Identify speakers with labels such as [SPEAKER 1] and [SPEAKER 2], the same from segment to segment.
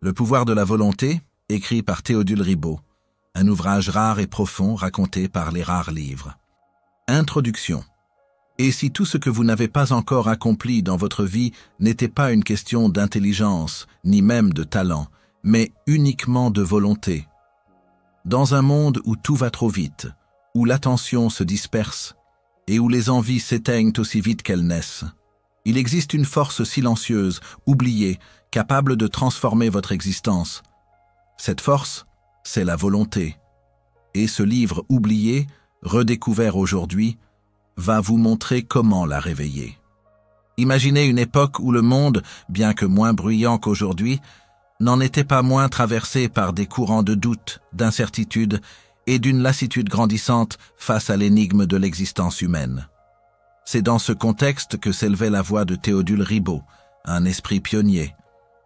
[SPEAKER 1] Le pouvoir de la volonté, écrit par Théodule Ribot, un ouvrage rare et profond raconté par les rares livres. Introduction. Et si tout ce que vous n'avez pas encore accompli dans votre vie n'était pas une question d'intelligence, ni même de talent, mais uniquement de volonté? Dans un monde où tout va trop vite, où l'attention se disperse, et où les envies s'éteignent aussi vite qu'elles naissent, il existe une force silencieuse, oubliée, capable de transformer votre existence. Cette force, c'est la volonté. Et ce livre oublié, redécouvert aujourd'hui, va vous montrer comment la réveiller. Imaginez une époque où le monde, bien que moins bruyant qu'aujourd'hui, n'en était pas moins traversé par des courants de doute, d'incertitude et d'une lassitude grandissante face à l'énigme de l'existence humaine. C'est dans ce contexte que s'élevait la voix de Théodule Ribot, un esprit pionnier,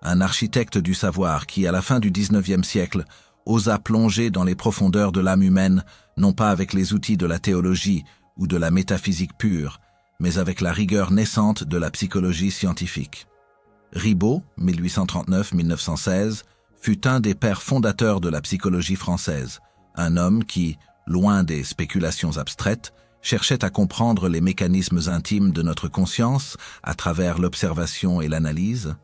[SPEAKER 1] un architecte du savoir qui, à la fin du XIXe siècle, osa plonger dans les profondeurs de l'âme humaine, non pas avec les outils de la théologie ou de la métaphysique pure, mais avec la rigueur naissante de la psychologie scientifique. Ribot, 1839-1916, fut un des pères fondateurs de la psychologie française, un homme qui, loin des spéculations abstraites, cherchait à comprendre les mécanismes intimes de notre conscience à travers l'observation et l'analyse.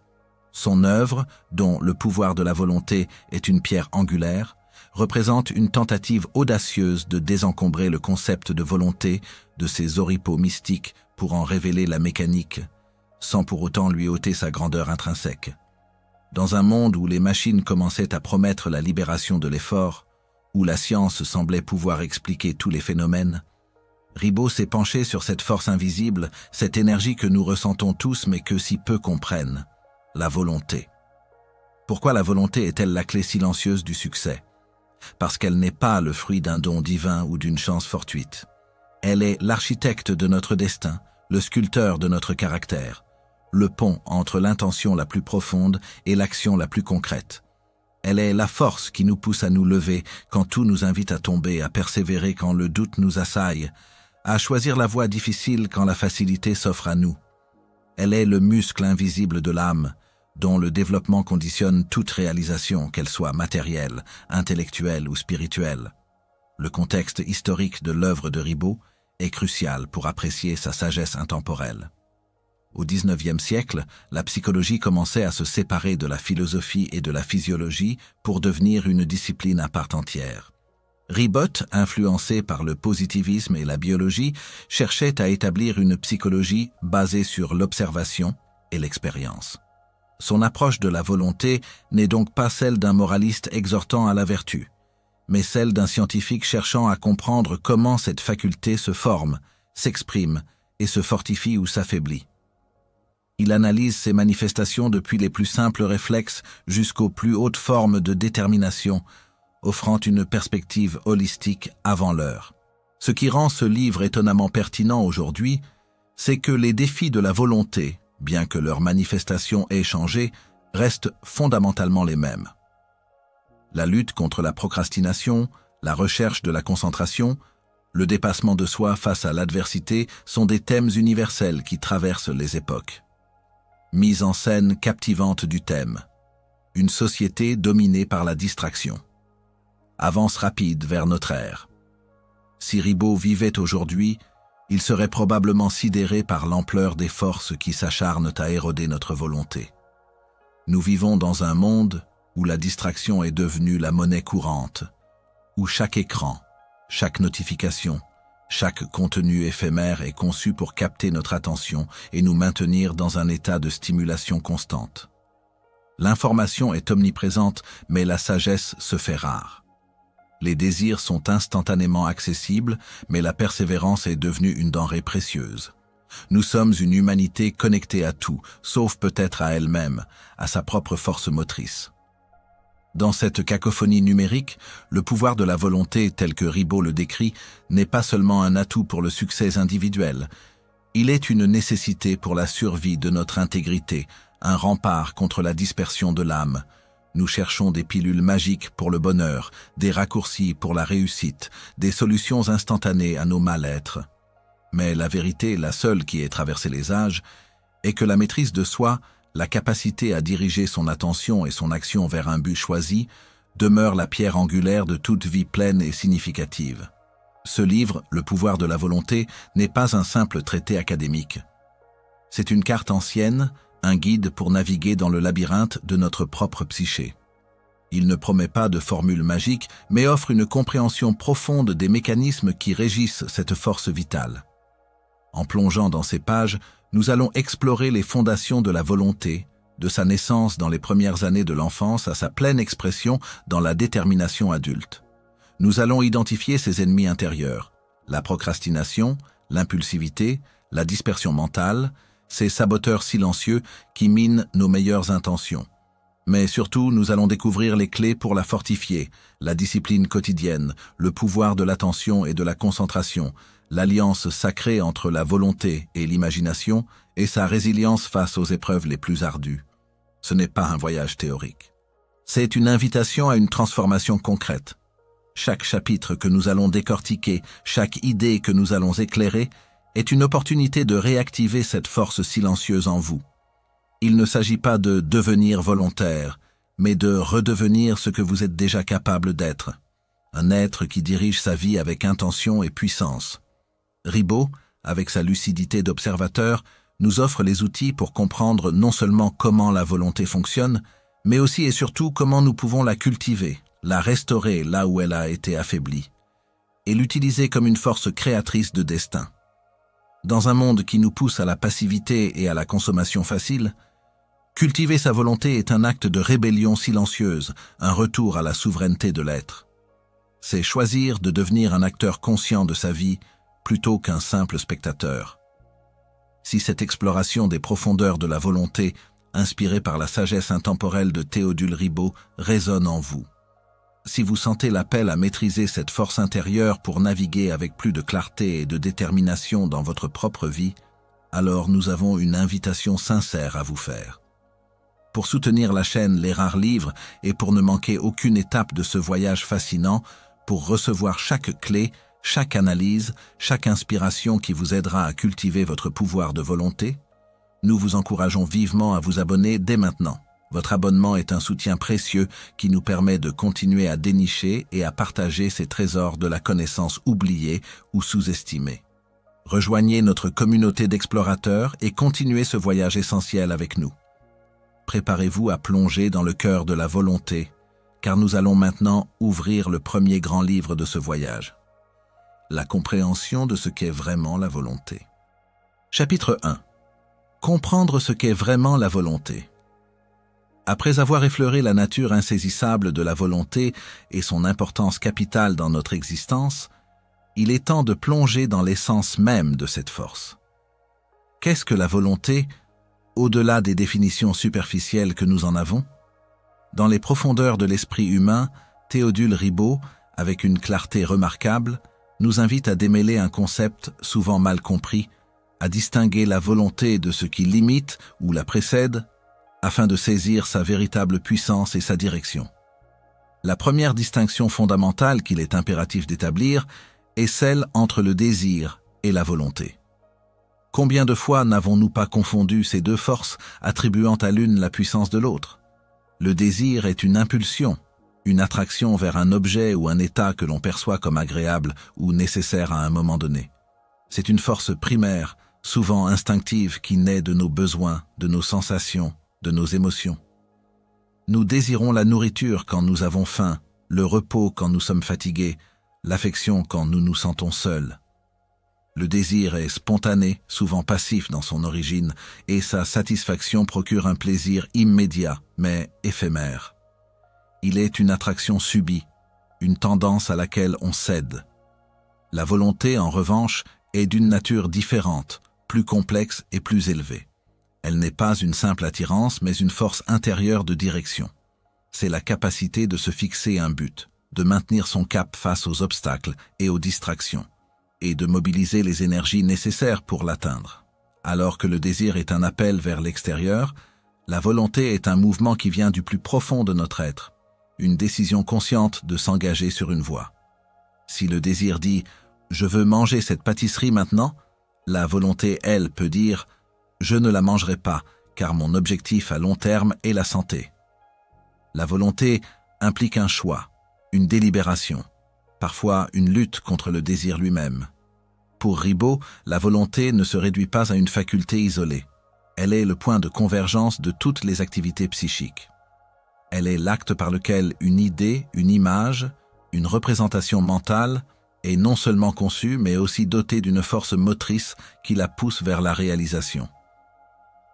[SPEAKER 1] Son œuvre, dont le pouvoir de la volonté est une pierre angulaire, représente une tentative audacieuse de désencombrer le concept de volonté de ses oripeaux mystiques pour en révéler la mécanique, sans pour autant lui ôter sa grandeur intrinsèque. Dans un monde où les machines commençaient à promettre la libération de l'effort, où la science semblait pouvoir expliquer tous les phénomènes, Ribot s'est penché sur cette force invisible, cette énergie que nous ressentons tous mais que si peu comprennent, la volonté. Pourquoi la volonté est-elle la clé silencieuse du succès? Parce qu'elle n'est pas le fruit d'un don divin ou d'une chance fortuite. Elle est l'architecte de notre destin, le sculpteur de notre caractère, le pont entre l'intention la plus profonde et l'action la plus concrète. Elle est la force qui nous pousse à nous lever quand tout nous invite à tomber, à persévérer quand le doute nous assaille, à choisir la voie difficile quand la facilité s'offre à nous. Elle est le muscle invisible de l'âme, dont le développement conditionne toute réalisation, qu'elle soit matérielle, intellectuelle ou spirituelle. Le contexte historique de l'œuvre de Ribot est crucial pour apprécier sa sagesse intemporelle. Au XIXe siècle, la psychologie commençait à se séparer de la philosophie et de la physiologie pour devenir une discipline à part entière. Ribot, influencé par le positivisme et la biologie, cherchait à établir une psychologie basée sur l'observation et l'expérience. Son approche de la volonté n'est donc pas celle d'un moraliste exhortant à la vertu, mais celle d'un scientifique cherchant à comprendre comment cette faculté se forme, s'exprime et se fortifie ou s'affaiblit. Il analyse ces manifestations depuis les plus simples réflexes jusqu'aux plus hautes formes de détermination, offrant une perspective holistique avant l'heure. Ce qui rend ce livre étonnamment pertinent aujourd'hui, c'est que les défis de la volonté, bien que leur manifestation ait changé, restent fondamentalement les mêmes. La lutte contre la procrastination, la recherche de la concentration, le dépassement de soi face à l'adversité sont des thèmes universels qui traversent les époques. Mise en scène captivante du thème. Une société dominée par la distraction. Avance rapide vers notre ère. Si Ribot vivait aujourd'hui, il serait probablement sidéré par l'ampleur des forces qui s'acharnent à éroder notre volonté. Nous vivons dans un monde où la distraction est devenue la monnaie courante, où chaque écran, chaque notification, chaque contenu éphémère est conçu pour capter notre attention et nous maintenir dans un état de stimulation constante. L'information est omniprésente, mais la sagesse se fait rare. Les désirs sont instantanément accessibles, mais la persévérance est devenue une denrée précieuse. Nous sommes une humanité connectée à tout, sauf peut-être à elle-même, à sa propre force motrice. Dans cette cacophonie numérique, le pouvoir de la volonté, tel que Ribot le décrit, n'est pas seulement un atout pour le succès individuel. Il est une nécessité pour la survie de notre intégrité, un rempart contre la dispersion de l'âme. Nous cherchons des pilules magiques pour le bonheur, des raccourcis pour la réussite, des solutions instantanées à nos mal-être. Mais la vérité, la seule qui ait traversé les âges, est que la maîtrise de soi, la capacité à diriger son attention et son action vers un but choisi, demeure la pierre angulaire de toute vie pleine et significative. Ce livre, Le pouvoir de la volonté, n'est pas un simple traité académique. C'est une carte ancienne, un guide pour naviguer dans le labyrinthe de notre propre psyché. Il ne promet pas de formule magique, mais offre une compréhension profonde des mécanismes qui régissent cette force vitale. En plongeant dans ces pages, nous allons explorer les fondations de la volonté, de sa naissance dans les premières années de l'enfance à sa pleine expression dans la détermination adulte. Nous allons identifier ses ennemis intérieurs, la procrastination, l'impulsivité, la dispersion mentale, ces saboteurs silencieux qui minent nos meilleures intentions. Mais surtout, nous allons découvrir les clés pour la fortifier, la discipline quotidienne, le pouvoir de l'attention et de la concentration, l'alliance sacrée entre la volonté et l'imagination et sa résilience face aux épreuves les plus ardues. Ce n'est pas un voyage théorique. C'est une invitation à une transformation concrète. Chaque chapitre que nous allons décortiquer, chaque idée que nous allons éclairer, est une opportunité de réactiver cette force silencieuse en vous. Il ne s'agit pas de devenir volontaire, mais de redevenir ce que vous êtes déjà capable d'être. Un être qui dirige sa vie avec intention et puissance. Ribot, avec sa lucidité d'observateur, nous offre les outils pour comprendre non seulement comment la volonté fonctionne, mais aussi et surtout comment nous pouvons la cultiver, la restaurer là où elle a été affaiblie, et l'utiliser comme une force créatrice de destin. Dans un monde qui nous pousse à la passivité et à la consommation facile, cultiver sa volonté est un acte de rébellion silencieuse, un retour à la souveraineté de l'être. C'est choisir de devenir un acteur conscient de sa vie plutôt qu'un simple spectateur. Si cette exploration des profondeurs de la volonté, inspirée par la sagesse intemporelle de Théodule Ribot, résonne en vous, si vous sentez l'appel à maîtriser cette force intérieure pour naviguer avec plus de clarté et de détermination dans votre propre vie, alors nous avons une invitation sincère à vous faire. Pour soutenir la chaîne Les Rares Livres et pour ne manquer aucune étape de ce voyage fascinant, pour recevoir chaque clé, chaque analyse, chaque inspiration qui vous aidera à cultiver votre pouvoir de volonté, nous vous encourageons vivement à vous abonner dès maintenant. Votre abonnement est un soutien précieux qui nous permet de continuer à dénicher et à partager ces trésors de la connaissance oubliée ou sous-estimée. Rejoignez notre communauté d'explorateurs et continuez ce voyage essentiel avec nous. Préparez-vous à plonger dans le cœur de la volonté, car nous allons maintenant ouvrir le premier grand livre de ce voyage. La compréhension de ce qu'est vraiment la volonté. Chapitre 1. Comprendre ce qu'est vraiment la volonté. Après avoir effleuré la nature insaisissable de la volonté et son importance capitale dans notre existence, il est temps de plonger dans l'essence même de cette force. Qu'est-ce que la volonté, au-delà des définitions superficielles que nous en avons? Dans les profondeurs de l'esprit humain, Théodule Ribot, avec une clarté remarquable, nous invite à démêler un concept souvent mal compris, à distinguer la volonté de ce qui limite ou la précède, afin de saisir sa véritable puissance et sa direction. La première distinction fondamentale qu'il est impératif d'établir est celle entre le désir et la volonté. Combien de fois n'avons-nous pas confondu ces deux forces, attribuant à l'une la puissance de l'autre? Le désir est une impulsion, une attraction vers un objet ou un état que l'on perçoit comme agréable ou nécessaire à un moment donné. C'est une force primaire, souvent instinctive, qui naît de nos besoins, de nos sensations, de nos émotions. Nous désirons la nourriture quand nous avons faim, le repos quand nous sommes fatigués, l'affection quand nous nous sentons seuls. Le désir est spontané, souvent passif dans son origine, et sa satisfaction procure un plaisir immédiat, mais éphémère. Il est une attraction subie, une tendance à laquelle on cède. La volonté, en revanche, est d'une nature différente, plus complexe et plus élevée. Elle n'est pas une simple attirance, mais une force intérieure de direction. C'est la capacité de se fixer un but, de maintenir son cap face aux obstacles et aux distractions, et de mobiliser les énergies nécessaires pour l'atteindre. Alors que le désir est un appel vers l'extérieur, la volonté est un mouvement qui vient du plus profond de notre être, une décision consciente de s'engager sur une voie. Si le désir dit « je veux manger cette pâtisserie maintenant », la volonté, elle, peut dire « je ne la mangerai pas, car mon objectif à long terme est la santé. La volonté implique un choix, une délibération, parfois une lutte contre le désir lui-même. Pour Ribot, la volonté ne se réduit pas à une faculté isolée. Elle est le point de convergence de toutes les activités psychiques. Elle est l'acte par lequel une idée, une image, une représentation mentale est non seulement conçue, mais aussi dotée d'une force motrice qui la pousse vers la réalisation.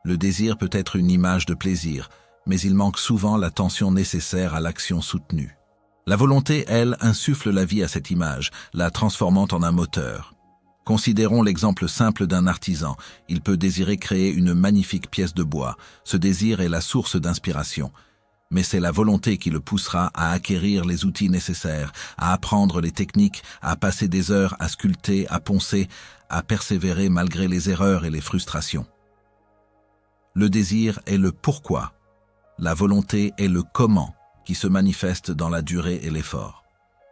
[SPEAKER 1] Le désir peut être une image de plaisir, mais il manque souvent la tension nécessaire à l'action soutenue. La volonté, elle, insuffle la vie à cette image, la transformant en un moteur. Considérons l'exemple simple d'un artisan. Il peut désirer créer une magnifique pièce de bois. Ce désir est la source d'inspiration. Mais c'est la volonté qui le poussera à acquérir les outils nécessaires, à apprendre les techniques, à passer des heures à sculpter, à poncer, à persévérer malgré les erreurs et les frustrations. Le désir est le pourquoi. La volonté est le comment qui se manifeste dans la durée et l'effort.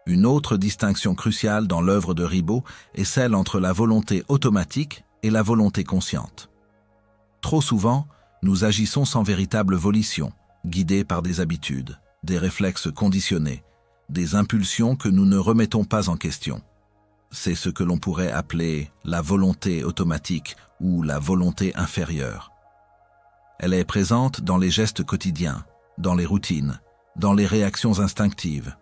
[SPEAKER 1] Une autre distinction cruciale dans l'œuvre de Ribot est celle entre la volonté automatique et la volonté consciente. Trop souvent, nous agissons sans véritable volition, guidés par des habitudes, des réflexes conditionnés, des impulsions que nous ne remettons pas en question. C'est ce que l'on pourrait appeler la volonté automatique ou la volonté inférieure. Elle est présente dans les gestes quotidiens, dans les routines, dans les réactions instinctives.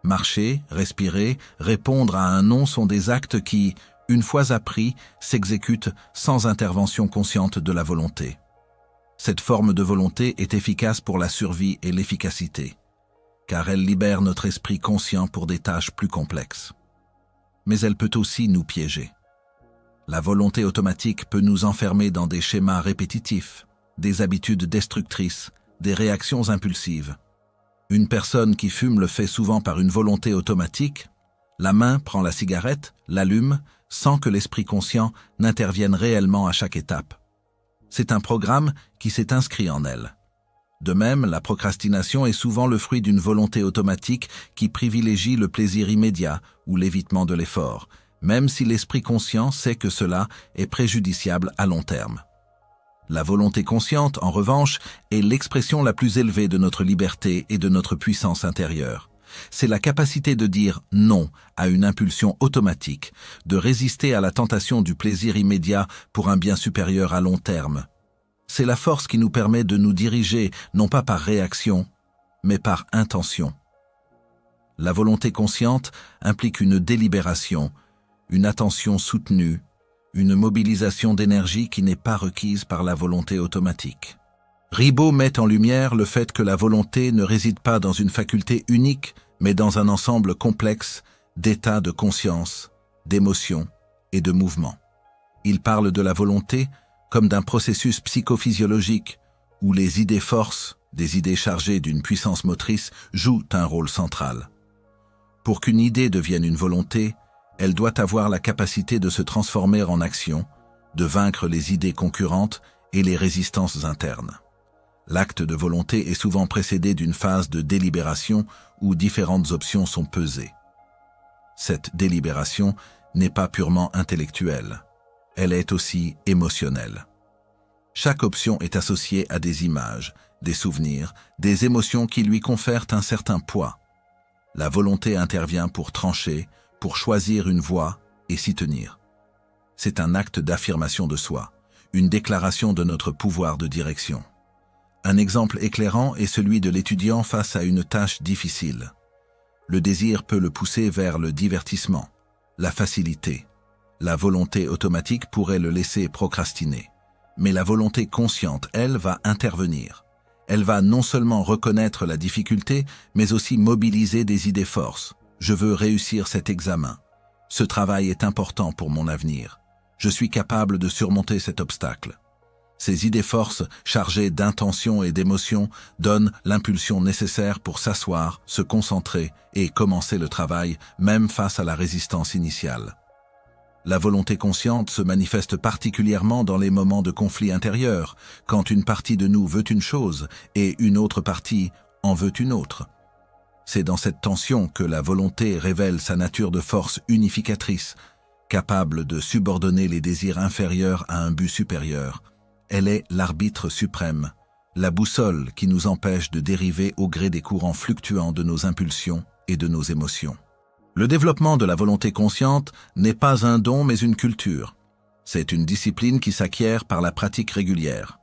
[SPEAKER 1] Marcher, respirer, répondre à un non sont des actes qui, une fois appris, s'exécutent sans intervention consciente de la volonté. Cette forme de volonté est efficace pour la survie et l'efficacité, car elle libère notre esprit conscient pour des tâches plus complexes. Mais elle peut aussi nous piéger. La volonté automatique peut nous enfermer dans des schémas répétitifs, des habitudes destructrices, des réactions impulsives. Une personne qui fume le fait souvent par une volonté automatique. La main prend la cigarette, l'allume, sans que l'esprit conscient n'intervienne réellement à chaque étape. C'est un programme qui s'est inscrit en elle. De même, la procrastination est souvent le fruit d'une volonté automatique qui privilégie le plaisir immédiat ou l'évitement de l'effort, même si l'esprit conscient sait que cela est préjudiciable à long terme. La volonté consciente, en revanche, est l'expression la plus élevée de notre liberté et de notre puissance intérieure. C'est la capacité de dire non à une impulsion automatique, de résister à la tentation du plaisir immédiat pour un bien supérieur à long terme. C'est la force qui nous permet de nous diriger, non pas par réaction, mais par intention. La volonté consciente implique une délibération, une attention soutenue, une mobilisation d'énergie qui n'est pas requise par la volonté automatique. Ribot met en lumière le fait que la volonté ne réside pas dans une faculté unique, mais dans un ensemble complexe d'états de conscience, d'émotions et de mouvements. Il parle de la volonté comme d'un processus psychophysiologique où les idées-forces, des idées chargées d'une puissance motrice, jouent un rôle central. Pour qu'une idée devienne une volonté, elle doit avoir la capacité de se transformer en action, de vaincre les idées concurrentes et les résistances internes. L'acte de volonté est souvent précédé d'une phase de délibération où différentes options sont pesées. Cette délibération n'est pas purement intellectuelle, elle est aussi émotionnelle. Chaque option est associée à des images, des souvenirs, des émotions qui lui confèrent un certain poids. La volonté intervient pour trancher, pour choisir une voie et s'y tenir. C'est un acte d'affirmation de soi, une déclaration de notre pouvoir de direction. Un exemple éclairant est celui de l'étudiant face à une tâche difficile. Le désir peut le pousser vers le divertissement, la facilité. La volonté automatique pourrait le laisser procrastiner. Mais la volonté consciente, elle, va intervenir. Elle va non seulement reconnaître la difficulté, mais aussi mobiliser des idées forces. Je veux réussir cet examen. Ce travail est important pour mon avenir. Je suis capable de surmonter cet obstacle. Ces idées forces, chargées d'intention et d'émotion, donnent l'impulsion nécessaire pour s'asseoir, se concentrer et commencer le travail, même face à la résistance initiale. La volonté consciente se manifeste particulièrement dans les moments de conflit intérieur, quand une partie de nous veut une chose et une autre partie en veut une autre. C'est dans cette tension que la volonté révèle sa nature de force unificatrice, capable de subordonner les désirs inférieurs à un but supérieur, Elle est l'arbitre suprême, la boussole qui nous empêche de dériver au gré des courants fluctuants de nos impulsions et de nos émotions. Le développement de la volonté consciente n'est pas un don mais une culture. C'est une discipline qui s'acquiert par la pratique régulière.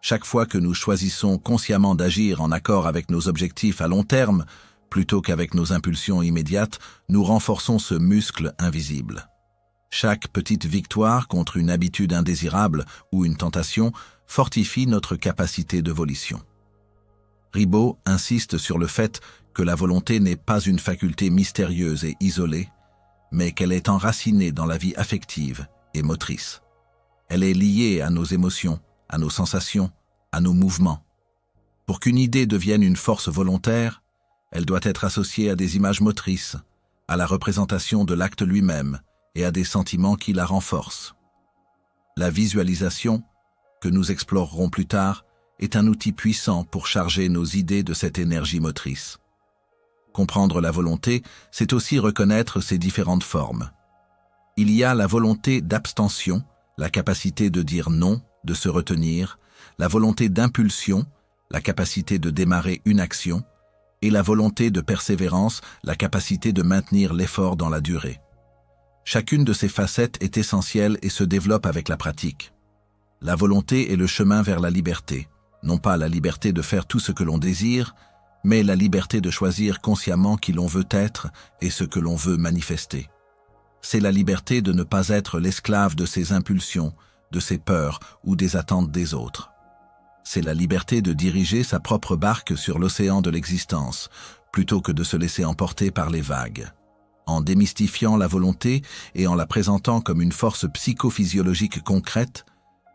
[SPEAKER 1] Chaque fois que nous choisissons consciemment d'agir en accord avec nos objectifs à long terme, plutôt qu'avec nos impulsions immédiates, nous renforçons ce muscle invisible. Chaque petite victoire contre une habitude indésirable ou une tentation fortifie notre capacité de volition. Ribot insiste sur le fait que la volonté n'est pas une faculté mystérieuse et isolée, mais qu'elle est enracinée dans la vie affective et motrice. Elle est liée à nos émotions, à nos sensations, à nos mouvements. Pour qu'une idée devienne une force volontaire, elle doit être associée à des images motrices, à la représentation de l'acte lui-même et à des sentiments qui la renforcent. La visualisation, que nous explorerons plus tard, est un outil puissant pour charger nos idées de cette énergie motrice. Comprendre la volonté, c'est aussi reconnaître ses différentes formes. Il y a la volonté d'abstention, la capacité de dire non, de se retenir, la volonté d'impulsion, la capacité de démarrer une action, et la volonté de persévérance, la capacité de maintenir l'effort dans la durée. Chacune de ces facettes est essentielle et se développe avec la pratique. La volonté est le chemin vers la liberté, non pas la liberté de faire tout ce que l'on désire, mais la liberté de choisir consciemment qui l'on veut être et ce que l'on veut manifester. C'est la liberté de ne pas être l'esclave de ses impulsions, de ses peurs ou des attentes des autres. C'est la liberté de diriger sa propre barque sur l'océan de l'existence, plutôt que de se laisser emporter par les vagues. En démystifiant la volonté et en la présentant comme une force psychophysiologique concrète,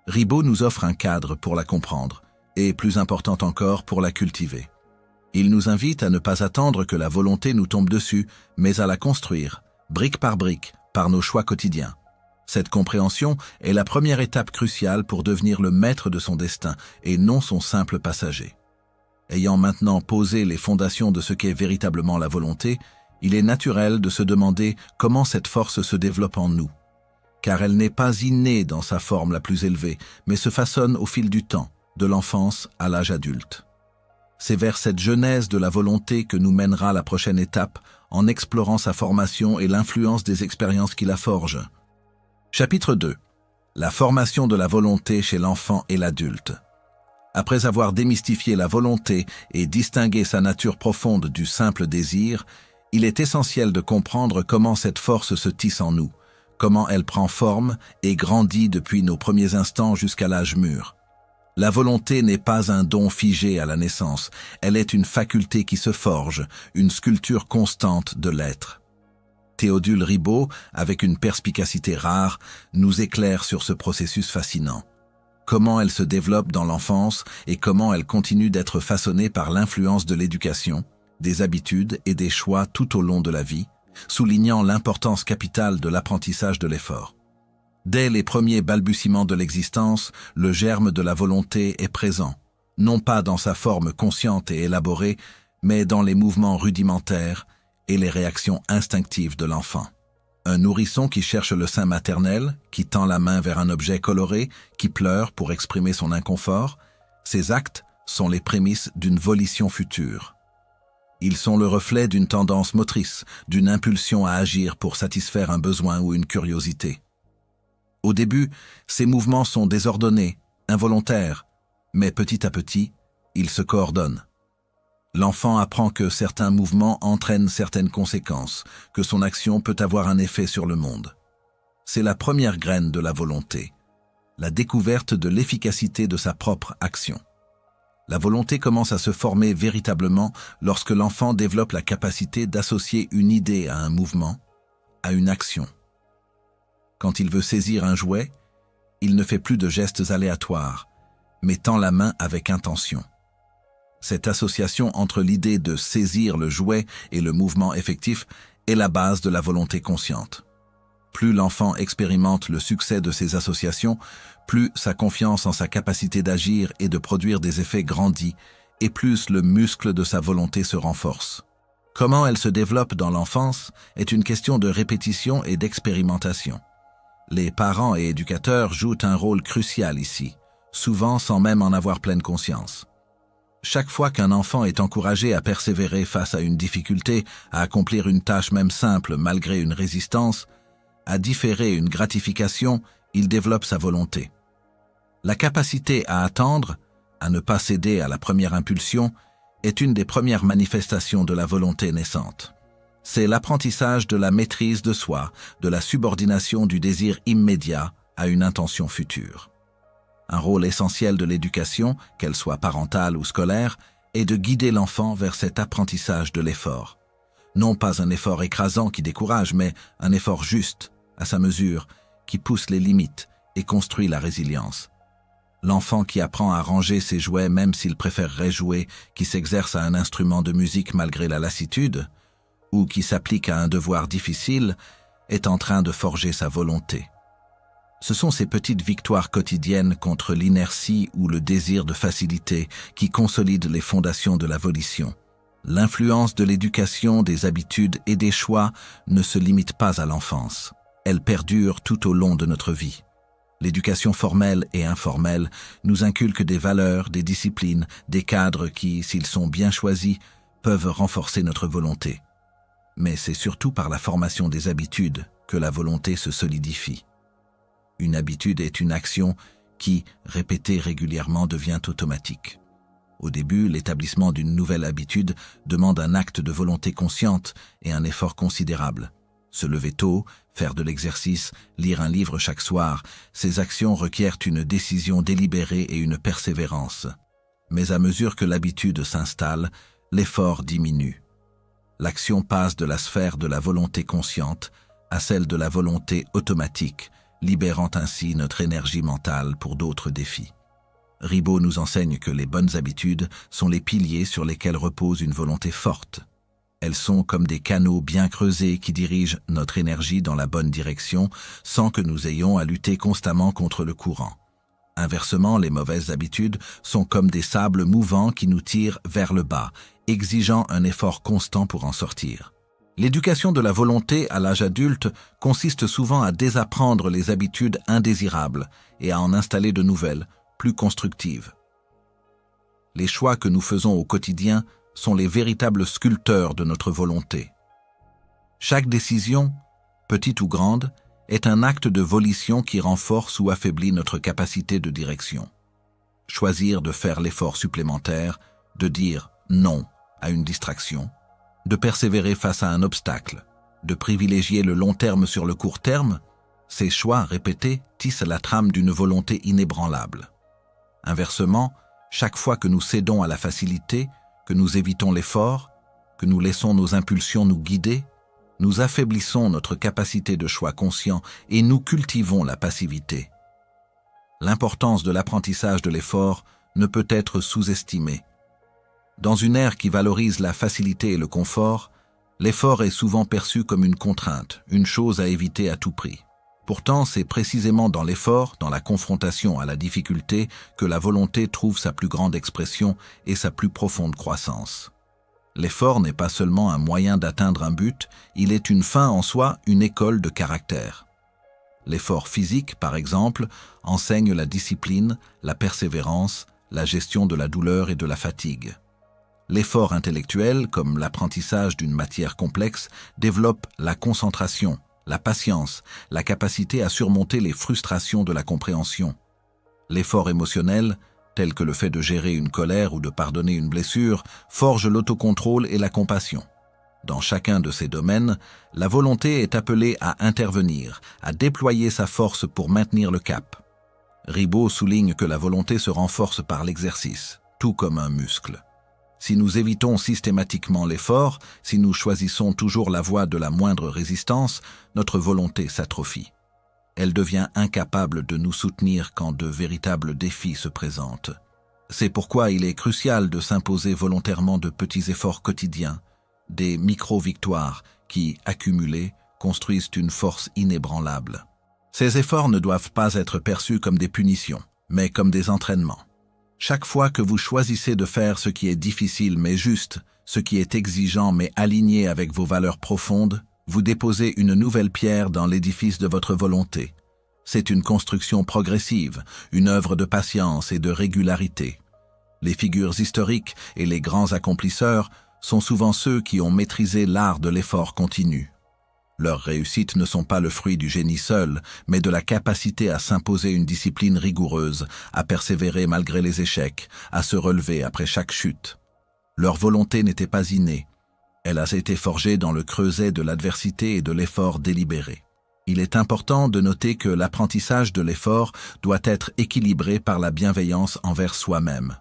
[SPEAKER 1] Ribot nous offre un cadre pour la comprendre, et plus important encore pour la cultiver. Il nous invite à ne pas attendre que la volonté nous tombe dessus, mais à la construire, brique, par nos choix quotidiens. Cette compréhension est la première étape cruciale pour devenir le maître de son destin et non son simple passager. Ayant maintenant posé les fondations de ce qu'est véritablement la volonté, il est naturel de se demander comment cette force se développe en nous. Car elle n'est pas innée dans sa forme la plus élevée, mais se façonne au fil du temps, de l'enfance à l'âge adulte. C'est vers cette genèse de la volonté que nous mènera la prochaine étape en explorant sa formation et l'influence des expériences qui la forgent. Chapitre 2. La formation de la volonté chez l'enfant et l'adulte. Après avoir démystifié la volonté et distingué sa nature profonde du simple désir, il est essentiel de comprendre comment cette force se tisse en nous, comment elle prend forme et grandit depuis nos premiers instants jusqu'à l'âge mûr. La volonté n'est pas un don figé à la naissance, elle est une faculté qui se forge, une sculpture constante de l'être. Théodule Ribot, avec une perspicacité rare, nous éclaire sur ce processus fascinant. Comment elle se développe dans l'enfance et comment elle continue d'être façonnée par l'influence de l'éducation, des habitudes et des choix tout au long de la vie, soulignant l'importance capitale de l'apprentissage de l'effort. Dès les premiers balbutiements de l'existence, le germe de la volonté est présent, non pas dans sa forme consciente et élaborée, mais dans les mouvements rudimentaires et les réactions instinctives de l'enfant. Un nourrisson qui cherche le sein maternel, qui tend la main vers un objet coloré, qui pleure pour exprimer son inconfort, ces actes sont les prémices d'une volition future. Ils sont le reflet d'une tendance motrice, d'une impulsion à agir pour satisfaire un besoin ou une curiosité. Au début, ces mouvements sont désordonnés, involontaires, mais petit à petit, ils se coordonnent. L'enfant apprend que certains mouvements entraînent certaines conséquences, que son action peut avoir un effet sur le monde. C'est la première graine de la volonté, la découverte de l'efficacité de sa propre action. La volonté commence à se former véritablement lorsque l'enfant développe la capacité d'associer une idée à un mouvement, à une action. Quand il veut saisir un jouet, il ne fait plus de gestes aléatoires, mais tend la main avec intention. Cette association entre l'idée de saisir le jouet et le mouvement effectif est la base de la volonté consciente. Plus l'enfant expérimente le succès de ces associations, plus sa confiance en sa capacité d'agir et de produire des effets grandit, et plus le muscle de sa volonté se renforce. Comment elle se développe dans l'enfance est une question de répétition et d'expérimentation. Les parents et éducateurs jouent un rôle crucial ici. souvent sans même en avoir pleine conscience. Chaque fois qu'un enfant est encouragé à persévérer face à une difficulté, à accomplir une tâche même simple malgré une résistance, à différer une gratification, il développe sa volonté. La capacité à attendre, à ne pas céder à la première impulsion, est une des premières manifestations de la volonté naissante. C'est l'apprentissage de la maîtrise de soi, de la subordination du désir immédiat à une intention future. Un rôle essentiel de l'éducation, qu'elle soit parentale ou scolaire, est de guider l'enfant vers cet apprentissage de l'effort. Non pas un effort écrasant qui décourage, mais un effort juste, à sa mesure, qui pousse les limites et construit la résilience. L'enfant qui apprend à ranger ses jouets même s'il préférerait jouer, qui s'exerce à un instrument de musique malgré la lassitude, ou qui s'applique à un devoir difficile, est en train de forger sa volonté. Ce sont ces petites victoires quotidiennes contre l'inertie ou le désir de facilité qui consolident les fondations de la volition. L'influence de l'éducation, des habitudes et des choix ne se limite pas à l'enfance. Elle perdure tout au long de notre vie. L'éducation formelle et informelle nous inculque des valeurs, des disciplines, des cadres qui, s'ils sont bien choisis, peuvent renforcer notre volonté. Mais c'est surtout par la formation des habitudes que la volonté se solidifie. Une habitude est une action qui, répétée régulièrement, devient automatique. Au début, l'établissement d'une nouvelle habitude demande un acte de volonté consciente et un effort considérable. Se lever tôt, faire de l'exercice, lire un livre chaque soir, ces actions requièrent une décision délibérée et une persévérance. Mais à mesure que l'habitude s'installe, l'effort diminue. L'action passe de la sphère de la volonté consciente à celle de la volonté automatique, libérant ainsi notre énergie mentale pour d'autres défis. Ribot nous enseigne que les bonnes habitudes sont les piliers sur lesquels repose une volonté forte. Elles sont comme des canaux bien creusés qui dirigent notre énergie dans la bonne direction sans que nous ayons à lutter constamment contre le courant. Inversement, les mauvaises habitudes sont comme des sables mouvants qui nous tirent vers le bas, exigeant un effort constant pour en sortir. L'éducation de la volonté à l'âge adulte consiste souvent à désapprendre les habitudes indésirables et à en installer de nouvelles, plus constructives. Les choix que nous faisons au quotidien sont les véritables sculpteurs de notre volonté. Chaque décision, petite ou grande, est un acte de volition qui renforce ou affaiblit notre capacité de direction. Choisir de faire l'effort supplémentaire, de dire non à une distraction, de persévérer face à un obstacle, de privilégier le long terme sur le court terme, ces choix répétés tissent la trame d'une volonté inébranlable. Inversement, chaque fois que nous cédons à la facilité, que nous évitons l'effort, que nous laissons nos impulsions nous guider, nous affaiblissons notre capacité de choix conscient et nous cultivons la passivité. L'importance de l'apprentissage de l'effort ne peut être sous-estimée. Dans une ère qui valorise la facilité et le confort, l'effort est souvent perçu comme une contrainte, une chose à éviter à tout prix. Pourtant, c'est précisément dans l'effort, dans la confrontation à la difficulté, que la volonté trouve sa plus grande expression et sa plus profonde croissance. L'effort n'est pas seulement un moyen d'atteindre un but, il est une fin en soi, une école de caractère. L'effort physique, par exemple, enseigne la discipline, la persévérance, la gestion de la douleur et de la fatigue. L'effort intellectuel, comme l'apprentissage d'une matière complexe, développe la concentration, la patience, la capacité à surmonter les frustrations de la compréhension. L'effort émotionnel, tel que le fait de gérer une colère ou de pardonner une blessure, forge l'autocontrôle et la compassion. Dans chacun de ces domaines, la volonté est appelée à intervenir, à déployer sa force pour maintenir le cap. Ribot souligne que la volonté se renforce par l'exercice, tout comme un muscle. Si nous évitons systématiquement l'effort, si nous choisissons toujours la voie de la moindre résistance, notre volonté s'atrophie. Elle devient incapable de nous soutenir quand de véritables défis se présentent. C'est pourquoi il est crucial de s'imposer volontairement de petits efforts quotidiens, des micro-victoires qui, accumulées, construisent une force inébranlable. Ces efforts ne doivent pas être perçus comme des punitions, mais comme des entraînements. Chaque fois que vous choisissez de faire ce qui est difficile mais juste, ce qui est exigeant mais aligné avec vos valeurs profondes, vous déposez une nouvelle pierre dans l'édifice de votre volonté. C'est une construction progressive, une œuvre de patience et de régularité. Les figures historiques et les grands accomplisseurs sont souvent ceux qui ont maîtrisé l'art de l'effort continu. Leurs réussites ne sont pas le fruit du génie seul, mais de la capacité à s'imposer une discipline rigoureuse, à persévérer malgré les échecs, à se relever après chaque chute. Leur volonté n'était pas innée. Elle a été forgée dans le creuset de l'adversité et de l'effort délibéré. Il est important de noter que l'apprentissage de l'effort doit être équilibré par la bienveillance envers soi-même.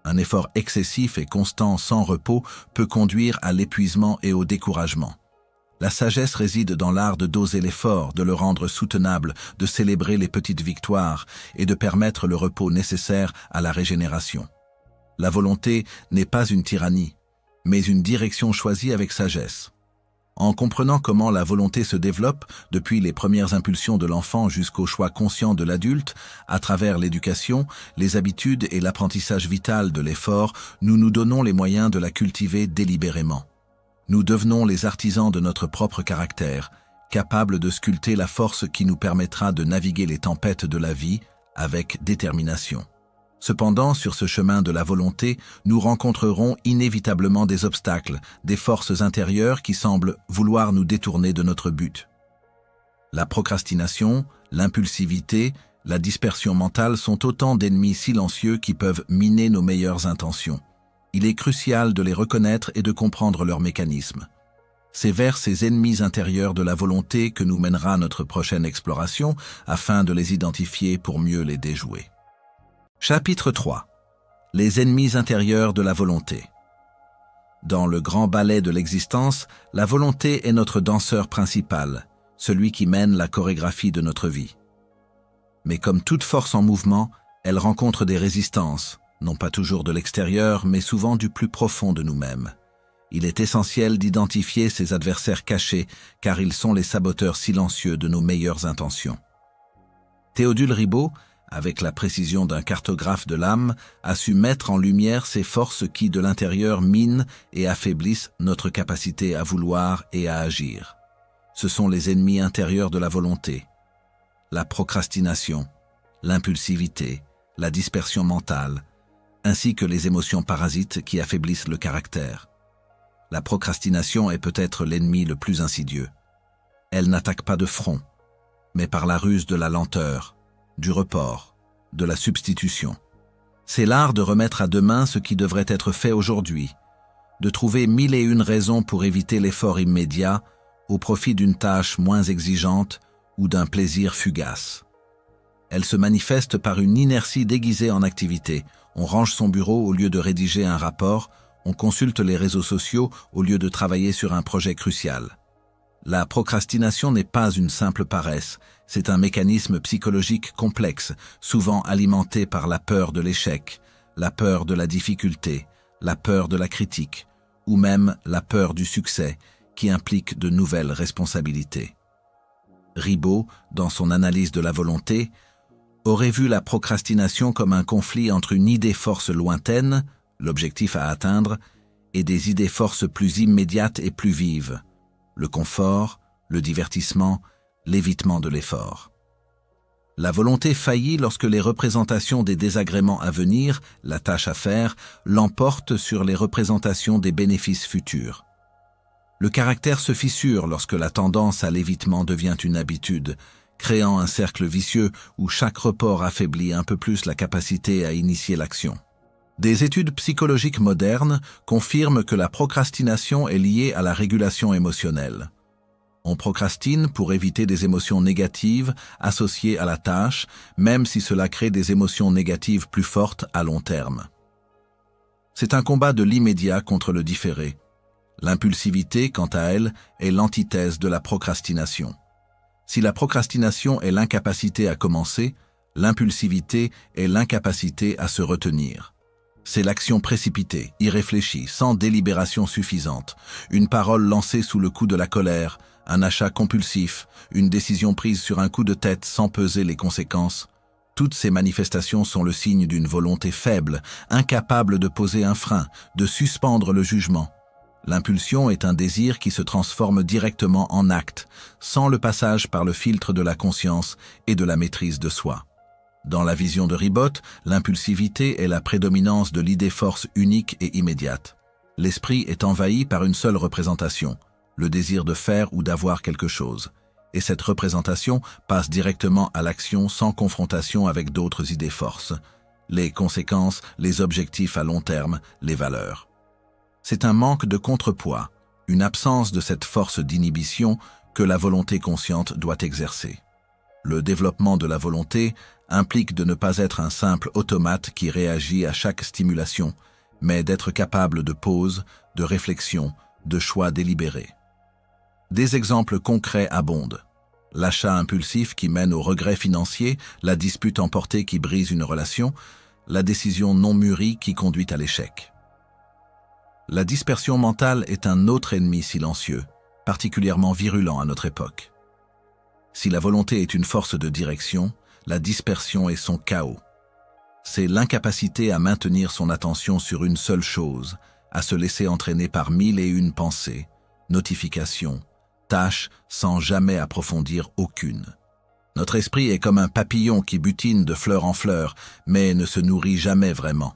[SPEAKER 1] Un effort excessif et constant sans repos peut conduire à l'épuisement et au découragement. La sagesse réside dans l'art de doser l'effort, de le rendre soutenable, de célébrer les petites victoires et de permettre le repos nécessaire à la régénération. La volonté n'est pas une tyrannie, mais une direction choisie avec sagesse. En comprenant comment la volonté se développe, depuis les premières impulsions de l'enfant jusqu'au choix conscient de l'adulte, à travers l'éducation, les habitudes et l'apprentissage vital de l'effort, nous nous donnons les moyens de la cultiver délibérément. Nous devenons les artisans de notre propre caractère, capables de sculpter la force qui nous permettra de naviguer les tempêtes de la vie avec détermination. Cependant, sur ce chemin de la volonté, nous rencontrerons inévitablement des obstacles, des forces intérieures qui semblent vouloir nous détourner de notre but. La procrastination, l'impulsivité, la dispersion mentale sont autant d'ennemis silencieux qui peuvent miner nos meilleures intentions. Il est crucial de les reconnaître et de comprendre leurs mécanismes. C'est vers ces ennemis intérieurs de la volonté que nous mènera notre prochaine exploration afin de les identifier pour mieux les déjouer. Chapitre 3. Les ennemis intérieurs de la volonté. Dans le grand ballet de l'existence, la volonté est notre danseur principal, celui qui mène la chorégraphie de notre vie. Mais comme toute force en mouvement, elle rencontre des résistances, non pas toujours de l'extérieur, mais souvent du plus profond de nous-mêmes. Il est essentiel d'identifier ces adversaires cachés, car ils sont les saboteurs silencieux de nos meilleures intentions. Théodule Ribot, avec la précision d'un cartographe de l'âme, a su mettre en lumière ces forces qui, de l'intérieur, minent et affaiblissent notre capacité à vouloir et à agir. Ce sont les ennemis intérieurs de la volonté. La procrastination, l'impulsivité, la dispersion mentale, ainsi que les émotions parasites qui affaiblissent le caractère. La procrastination est peut-être l'ennemi le plus insidieux. Elle n'attaque pas de front, mais par la ruse de la lenteur, du report, de la substitution. C'est l'art de remettre à demain ce qui devrait être fait aujourd'hui, de trouver 1001 raisons pour éviter l'effort immédiat au profit d'une tâche moins exigeante ou d'un plaisir fugace. Elle se manifeste par une inertie déguisée en activité. On range son bureau au lieu de rédiger un rapport, on consulte les réseaux sociaux au lieu de travailler sur un projet crucial. La procrastination n'est pas une simple paresse, c'est un mécanisme psychologique complexe, souvent alimenté par la peur de l'échec, la peur de la difficulté, la peur de la critique, ou même la peur du succès, qui implique de nouvelles responsabilités. Ribot, dans son analyse de la volonté, aurait vu la procrastination comme un conflit entre une idée-force lointaine, l'objectif à atteindre, et des idées-forces plus immédiates et plus vives, le confort, le divertissement, l'évitement de l'effort. La volonté faillit lorsque les représentations des désagréments à venir, la tâche à faire, l'emportent sur les représentations des bénéfices futurs. Le caractère se fissure lorsque la tendance à l'évitement devient une habitude, créant un cercle vicieux où chaque report affaiblit un peu plus la capacité à initier l'action. Des études psychologiques modernes confirment que la procrastination est liée à la régulation émotionnelle. On procrastine pour éviter des émotions négatives associées à la tâche, même si cela crée des émotions négatives plus fortes à long terme. C'est un combat de l'immédiat contre le différé. L'impulsivité, quant à elle, est l'antithèse de la procrastination. Si la procrastination est l'incapacité à commencer, l'impulsivité est l'incapacité à se retenir. C'est l'action précipitée, irréfléchie, sans délibération suffisante, une parole lancée sous le coup de la colère, un achat compulsif, une décision prise sur un coup de tête sans peser les conséquences. Toutes ces manifestations sont le signe d'une volonté faible, incapable de poser un frein, de suspendre le jugement. L'impulsion est un désir qui se transforme directement en acte, sans le passage par le filtre de la conscience et de la maîtrise de soi. Dans la vision de Ribot, l'impulsivité est la prédominance de l'idée-force unique et immédiate. L'esprit est envahi par une seule représentation, le désir de faire ou d'avoir quelque chose. Et cette représentation passe directement à l'action sans confrontation avec d'autres idées-forces, les conséquences, les objectifs à long terme, les valeurs. C'est un manque de contrepoids, une absence de cette force d'inhibition que la volonté consciente doit exercer. Le développement de la volonté implique de ne pas être un simple automate qui réagit à chaque stimulation, mais d'être capable de pause, de réflexion, de choix délibérés. Des exemples concrets abondent. L'achat impulsif qui mène au regret financier, la dispute emportée qui brise une relation, la décision non mûrie qui conduit à l'échec. La dispersion mentale est un autre ennemi silencieux, particulièrement virulent à notre époque. Si la volonté est une force de direction, la dispersion est son chaos. C'est l'incapacité à maintenir son attention sur une seule chose, à se laisser entraîner par 1001 pensées, notifications, tâches sans jamais approfondir aucune. Notre esprit est comme un papillon qui butine de fleur en fleur, mais ne se nourrit jamais vraiment.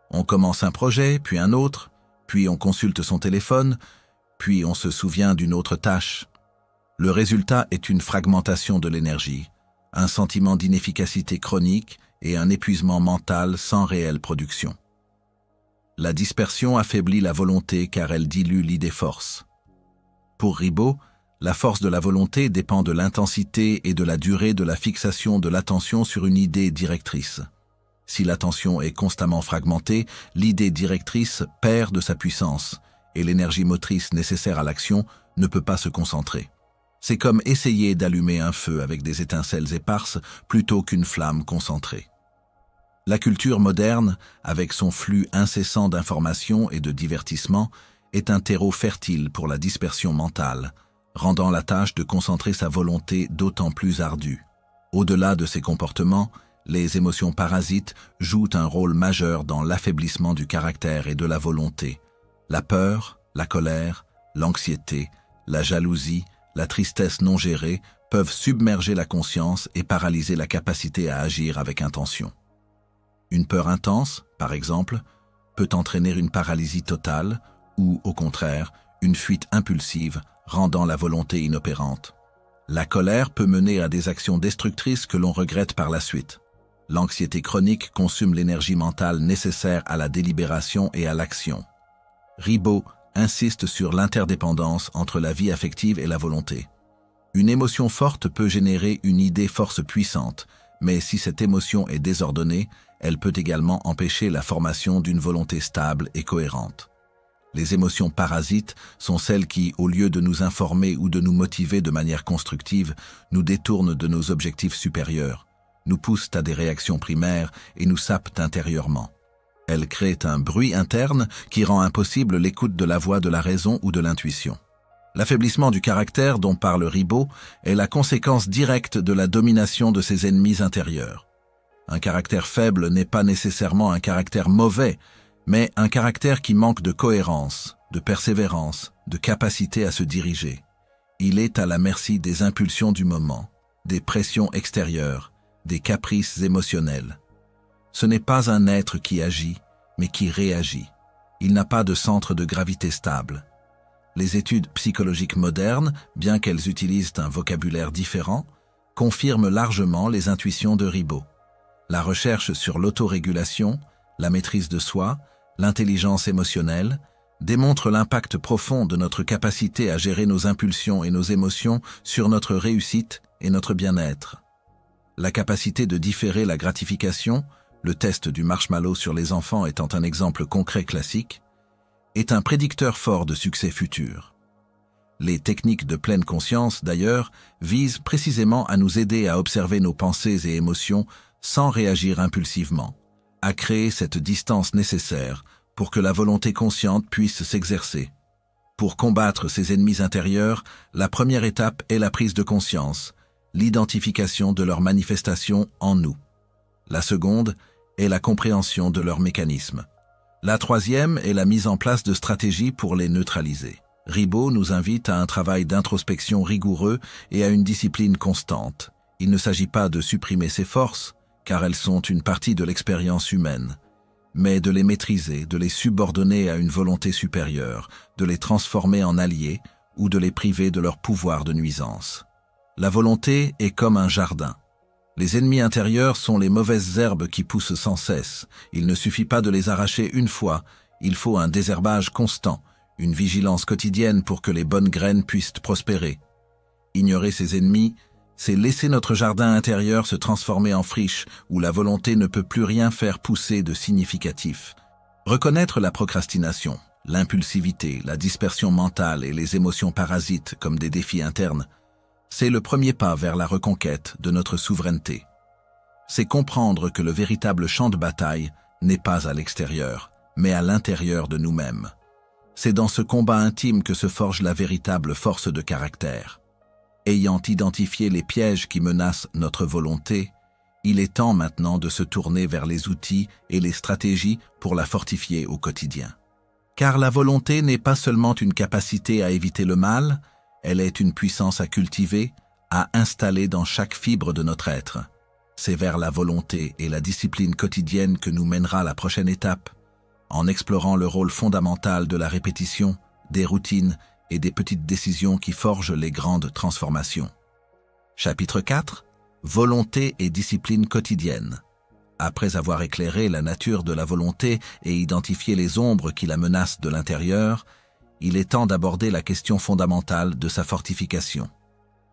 [SPEAKER 1] On commence un projet, puis un autre, puis on consulte son téléphone, puis on se souvient d'une autre tâche. Le résultat est une fragmentation de l'énergie, un sentiment d'inefficacité chronique et un épuisement mental sans réelle production. La dispersion affaiblit la volonté car elle dilue l'idée-force. Pour Ribot, la force de la volonté dépend de l'intensité et de la durée de la fixation de l'attention sur une idée directrice. Si l'attention est constamment fragmentée, l'idée directrice perd de sa puissance et l'énergie motrice nécessaire à l'action ne peut pas se concentrer. C'est comme essayer d'allumer un feu avec des étincelles éparses plutôt qu'une flamme concentrée. La culture moderne, avec son flux incessant d'informations et de divertissements, est un terreau fertile pour la dispersion mentale, rendant la tâche de concentrer sa volonté d'autant plus ardue. Au-delà de ces comportements, les émotions parasites jouent un rôle majeur dans l'affaiblissement du caractère et de la volonté. La peur, la colère, l'anxiété, la jalousie, la tristesse non gérée peuvent submerger la conscience et paralyser la capacité à agir avec intention. Une peur intense, par exemple, peut entraîner une paralysie totale ou, au contraire, une fuite impulsive, rendant la volonté inopérante. La colère peut mener à des actions destructrices que l'on regrette par la suite. L'anxiété chronique consomme l'énergie mentale nécessaire à la délibération et à l'action. Ribot insiste sur l'interdépendance entre la vie affective et la volonté. Une émotion forte peut générer une idée-force puissante, mais si cette émotion est désordonnée, elle peut également empêcher la formation d'une volonté stable et cohérente. Les émotions parasites sont celles qui, au lieu de nous informer ou de nous motiver de manière constructive, nous détournent de nos objectifs supérieurs, nous poussent à des réactions primaires et nous sapent intérieurement. Elles créent un bruit interne qui rend impossible l'écoute de la voix de la raison ou de l'intuition. L'affaiblissement du caractère dont parle Ribot est la conséquence directe de la domination de ses ennemis intérieurs. Un caractère faible n'est pas nécessairement un caractère mauvais, mais un caractère qui manque de cohérence, de persévérance, de capacité à se diriger. Il est à la merci des impulsions du moment, des pressions extérieures, des caprices émotionnels. Ce n'est pas un être qui agit, mais qui réagit. Il n'a pas de centre de gravité stable. Les études psychologiques modernes, bien qu'elles utilisent un vocabulaire différent, confirment largement les intuitions de Ribot. La recherche sur l'autorégulation, la maîtrise de soi, l'intelligence émotionnelle, démontre l'impact profond de notre capacité à gérer nos impulsions et nos émotions sur notre réussite et notre bien-être. La capacité de différer la gratification, le test du marshmallow sur les enfants étant un exemple concret classique, est un prédicteur fort de succès futur. Les techniques de pleine conscience, d'ailleurs, visent précisément à nous aider à observer nos pensées et émotions sans réagir impulsivement, à créer cette distance nécessaire pour que la volonté consciente puisse s'exercer. Pour combattre ces ennemis intérieurs, la première étape est la prise de conscience, l'identification de leurs manifestations en nous. La seconde est la compréhension de leurs mécanismes. La troisième est la mise en place de stratégies pour les neutraliser. Ribot nous invite à un travail d'introspection rigoureux et à une discipline constante. Il ne s'agit pas de supprimer ses forces, car elles sont une partie de l'expérience humaine, mais de les maîtriser, de les subordonner à une volonté supérieure, de les transformer en alliés ou de les priver de leur pouvoir de nuisance. La volonté est comme un jardin. Les ennemis intérieurs sont les mauvaises herbes qui poussent sans cesse. Il ne suffit pas de les arracher une fois, il faut un désherbage constant, une vigilance quotidienne pour que les bonnes graines puissent prospérer. Ignorer ses ennemis, c'est laisser notre jardin intérieur se transformer en friche où la volonté ne peut plus rien faire pousser de significatif. Reconnaître la procrastination, l'impulsivité, la dispersion mentale et les émotions parasites comme des défis internes, c'est le premier pas vers la reconquête de notre souveraineté. C'est comprendre que le véritable champ de bataille n'est pas à l'extérieur, mais à l'intérieur de nous-mêmes. C'est dans ce combat intime que se forge la véritable force de caractère. Ayant identifié les pièges qui menacent notre volonté, il est temps maintenant de se tourner vers les outils et les stratégies pour la fortifier au quotidien. Car la volonté n'est pas seulement une capacité à éviter le mal, elle est une puissance à cultiver, à installer dans chaque fibre de notre être. C'est vers la volonté et la discipline quotidienne que nous mènera la prochaine étape, en explorant le rôle fondamental de la répétition, des routines et des petites décisions qui forgent les grandes transformations. Chapitre 4. Volonté et discipline quotidienne. Après avoir éclairé la nature de la volonté et identifié les ombres qui la menacent de l'intérieur, il est temps d'aborder la question fondamentale de sa fortification.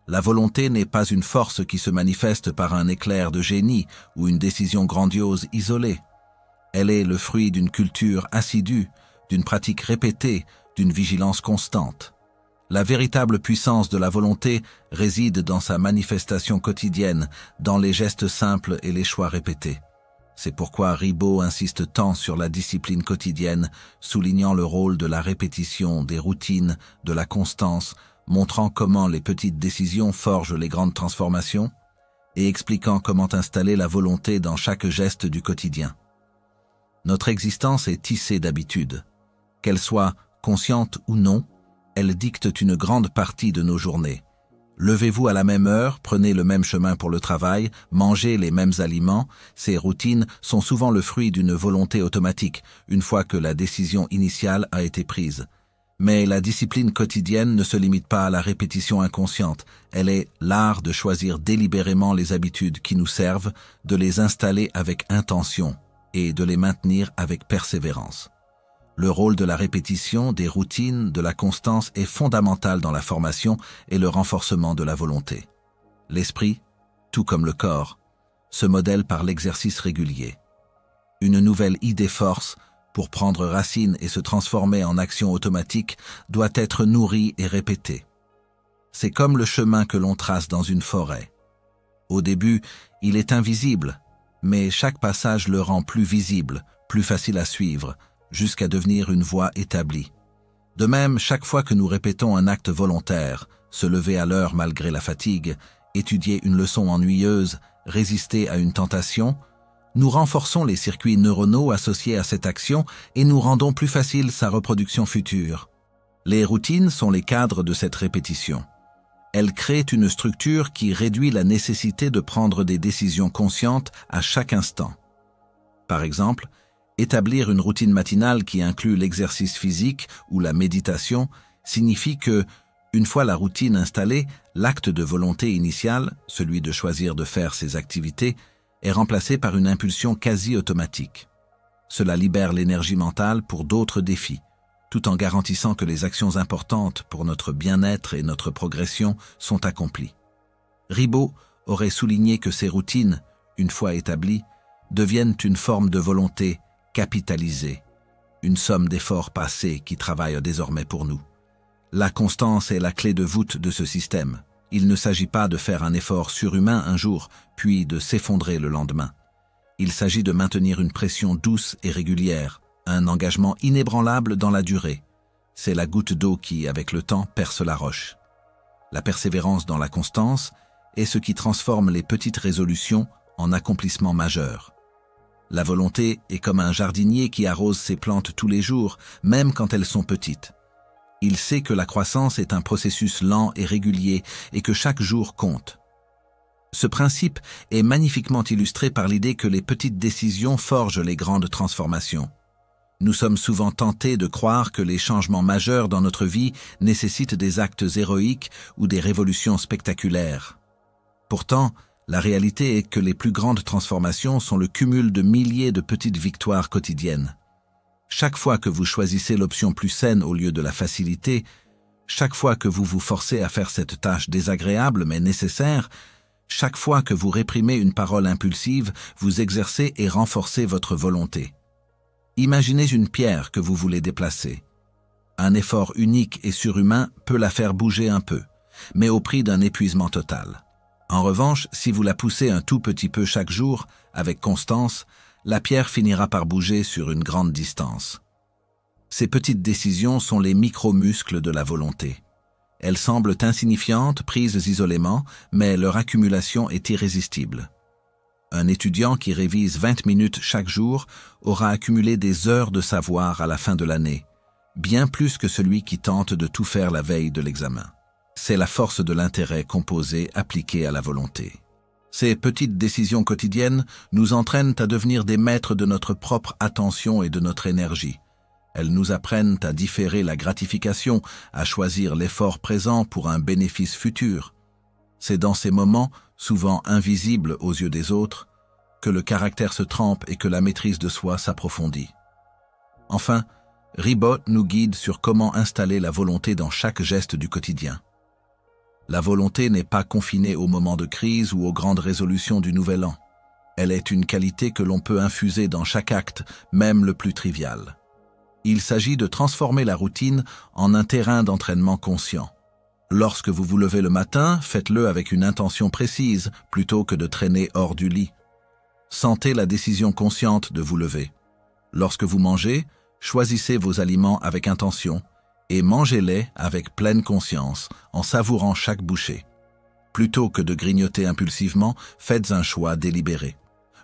[SPEAKER 1] La volonté n'est pas une force qui se manifeste par un éclair de génie ou une décision grandiose isolée. Elle est le fruit d'une culture assidue, d'une pratique répétée, d'une vigilance constante. La véritable puissance de la volonté réside dans sa manifestation quotidienne, dans les gestes simples et les choix répétés. C'est pourquoi Ribot insiste tant sur la discipline quotidienne, soulignant le rôle de la répétition, des routines, de la constance, montrant comment les petites décisions forgent les grandes transformations et expliquant comment installer la volonté dans chaque geste du quotidien. Notre existence est tissée d'habitudes. Qu'elles soient conscientes ou non, elles dictent une grande partie de nos journées. Levez-vous à la même heure, prenez le même chemin pour le travail, mangez les mêmes aliments. Ces routines sont souvent le fruit d'une volonté automatique, une fois que la décision initiale a été prise. Mais la discipline quotidienne ne se limite pas à la répétition inconsciente. Elle est l'art de choisir délibérément les habitudes qui nous servent, de les installer avec intention et de les maintenir avec persévérance. Le rôle de la répétition, des routines, de la constance est fondamental dans la formation et le renforcement de la volonté. L'esprit, tout comme le corps, se modèle par l'exercice régulier. Une nouvelle idée force, pour prendre racine et se transformer en action automatique, doit être nourrie et répétée. C'est comme le chemin que l'on trace dans une forêt. Au début, il est invisible, mais chaque passage le rend plus visible, plus facile à suivre, jusqu'à devenir une voie établie. De même, chaque fois que nous répétons un acte volontaire, se lever à l'heure malgré la fatigue, étudier une leçon ennuyeuse, résister à une tentation, nous renforçons les circuits neuronaux associés à cette action et nous rendons plus facile sa reproduction future. Les routines sont les cadres de cette répétition. Elles créent une structure qui réduit la nécessité de prendre des décisions conscientes à chaque instant. Par exemple, établir une routine matinale qui inclut l'exercice physique ou la méditation signifie que, une fois la routine installée, l'acte de volonté initial, celui de choisir de faire ces activités, est remplacé par une impulsion quasi automatique. Cela libère l'énergie mentale pour d'autres défis, tout en garantissant que les actions importantes pour notre bien-être et notre progression sont accomplies. Ribot aurait souligné que ces routines, une fois établies, deviennent une forme de volonté capitalisée, une somme d'efforts passés qui travaillent désormais pour nous. La constance est la clé de voûte de ce système. Il ne s'agit pas de faire un effort surhumain un jour, puis de s'effondrer le lendemain. Il s'agit de maintenir une pression douce et régulière, un engagement inébranlable dans la durée. C'est la goutte d'eau qui, avec le temps, perce la roche. La persévérance dans la constance est ce qui transforme les petites résolutions en accomplissements majeurs. La volonté est comme un jardinier qui arrose ses plantes tous les jours, même quand elles sont petites. Il sait que la croissance est un processus lent et régulier et que chaque jour compte. Ce principe est magnifiquement illustré par l'idée que les petites décisions forgent les grandes transformations. Nous sommes souvent tentés de croire que les changements majeurs dans notre vie nécessitent des actes héroïques ou des révolutions spectaculaires. Pourtant, la réalité est que les plus grandes transformations sont le cumul de milliers de petites victoires quotidiennes. Chaque fois que vous choisissez l'option plus saine au lieu de la facilité, chaque fois que vous vous forcez à faire cette tâche désagréable mais nécessaire, chaque fois que vous réprimez une parole impulsive, vous exercez et renforcez votre volonté. Imaginez une pierre que vous voulez déplacer. Un effort unique et surhumain peut la faire bouger un peu, mais au prix d'un épuisement total. En revanche, si vous la poussez un tout petit peu chaque jour, avec constance, la pierre finira par bouger sur une grande distance. Ces petites décisions sont les micro-muscles de la volonté. Elles semblent insignifiantes, prises isolément, mais leur accumulation est irrésistible. Un étudiant qui révise 20 minutes chaque jour aura accumulé des heures de savoir à la fin de l'année, bien plus que celui qui tente de tout faire la veille de l'examen. C'est la force de l'intérêt composé appliquée à la volonté. Ces petites décisions quotidiennes nous entraînent à devenir des maîtres de notre propre attention et de notre énergie. Elles nous apprennent à différer la gratification, à choisir l'effort présent pour un bénéfice futur. C'est dans ces moments, souvent invisibles aux yeux des autres, que le caractère se trempe et que la maîtrise de soi s'approfondit. Enfin, Ribot nous guide sur comment installer la volonté dans chaque geste du quotidien. La volonté n'est pas confinée aux moments de crise ou aux grandes résolutions du Nouvel An. Elle est une qualité que l'on peut infuser dans chaque acte, même le plus trivial. Il s'agit de transformer la routine en un terrain d'entraînement conscient. Lorsque vous vous levez le matin, faites-le avec une intention précise, plutôt que de traîner hors du lit. Sentez la décision consciente de vous lever. Lorsque vous mangez, choisissez vos aliments avec intention et mangez-les avec pleine conscience, en savourant chaque bouchée. Plutôt que de grignoter impulsivement, faites un choix délibéré.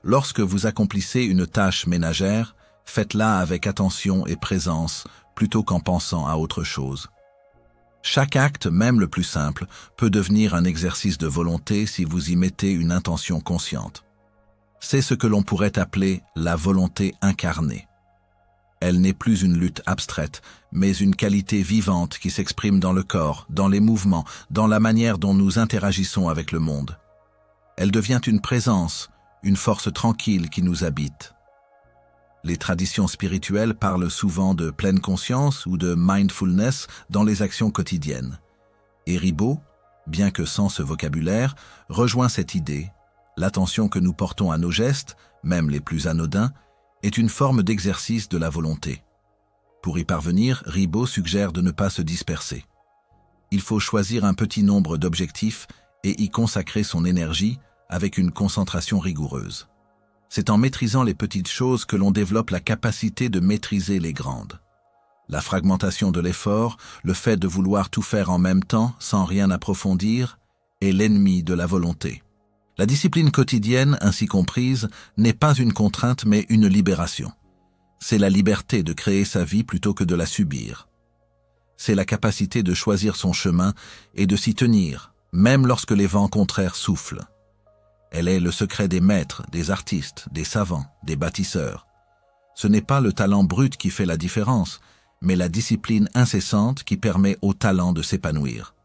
[SPEAKER 1] Lorsque vous accomplissez une tâche ménagère, faites-la avec attention et présence, plutôt qu'en pensant à autre chose. Chaque acte, même le plus simple, peut devenir un exercice de volonté si vous y mettez une intention consciente. C'est ce que l'on pourrait appeler la volonté incarnée. Elle n'est plus une lutte abstraite, mais une qualité vivante qui s'exprime dans le corps, dans les mouvements, dans la manière dont nous interagissons avec le monde. Elle devient une présence, une force tranquille qui nous habite. Les traditions spirituelles parlent souvent de pleine conscience ou de mindfulness dans les actions quotidiennes. Et Ribot, bien que sans ce vocabulaire, rejoint cette idée. L'attention que nous portons à nos gestes, même les plus anodins, est une forme d'exercice de la volonté. Pour y parvenir, Ribot suggère de ne pas se disperser. Il faut choisir un petit nombre d'objectifs et y consacrer son énergie avec une concentration rigoureuse. C'est en maîtrisant les petites choses que l'on développe la capacité de maîtriser les grandes. La fragmentation de l'effort, le fait de vouloir tout faire en même temps sans rien approfondir, est l'ennemi de la volonté. La discipline quotidienne, ainsi comprise, n'est pas une contrainte mais une libération. C'est la liberté de créer sa vie plutôt que de la subir. C'est la capacité de choisir son chemin et de s'y tenir, même lorsque les vents contraires soufflent. Elle est le secret des maîtres, des artistes, des savants, des bâtisseurs. Ce n'est pas le talent brut qui fait la différence, mais la discipline incessante qui permet au talent de s'épanouir.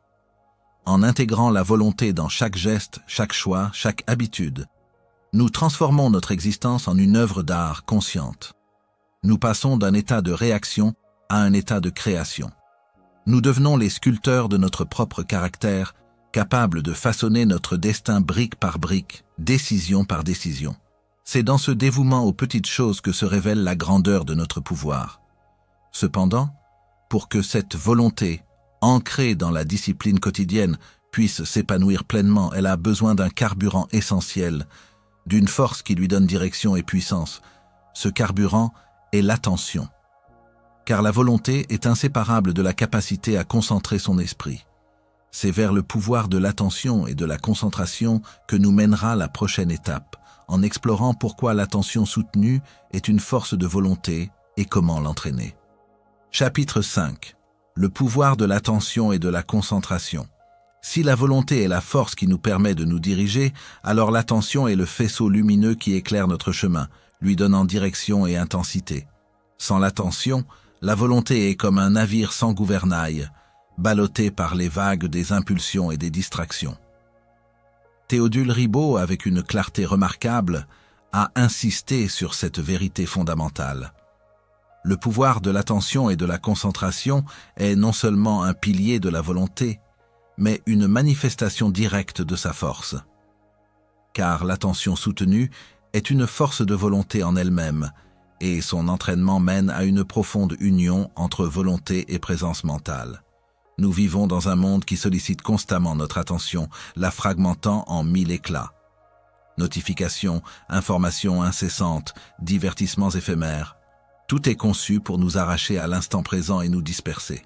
[SPEAKER 1] En intégrant la volonté dans chaque geste, chaque choix, chaque habitude, nous transformons notre existence en une œuvre d'art consciente. Nous passons d'un état de réaction à un état de création. Nous devenons les sculpteurs de notre propre caractère, capables de façonner notre destin brique par brique, décision par décision. C'est dans ce dévouement aux petites choses que se révèle la grandeur de notre pouvoir. Cependant, pour que cette volonté, ancrée dans la discipline quotidienne, puisse s'épanouir pleinement, elle a besoin d'un carburant essentiel, d'une force qui lui donne direction et puissance. Ce carburant est l'attention. Car la volonté est inséparable de la capacité à concentrer son esprit. C'est vers le pouvoir de l'attention et de la concentration que nous mènera la prochaine étape, en explorant pourquoi l'attention soutenue est une force de volonté et comment l'entraîner. Chapitre 5. Le pouvoir de l'attention et de la concentration. Si la volonté est la force qui nous permet de nous diriger, alors l'attention est le faisceau lumineux qui éclaire notre chemin, lui donnant direction et intensité. Sans l'attention, la volonté est comme un navire sans gouvernail, ballotté par les vagues des impulsions et des distractions. Théodule Ribot, avec une clarté remarquable, a insisté sur cette vérité fondamentale. Le pouvoir de l'attention et de la concentration est non seulement un pilier de la volonté, mais une manifestation directe de sa force. Car l'attention soutenue est une force de volonté en elle-même, et son entraînement mène à une profonde union entre volonté et présence mentale. Nous vivons dans un monde qui sollicite constamment notre attention, la fragmentant en 1000 éclats. Notifications, informations incessantes, divertissements éphémères, tout est conçu pour nous arracher à l'instant présent et nous disperser.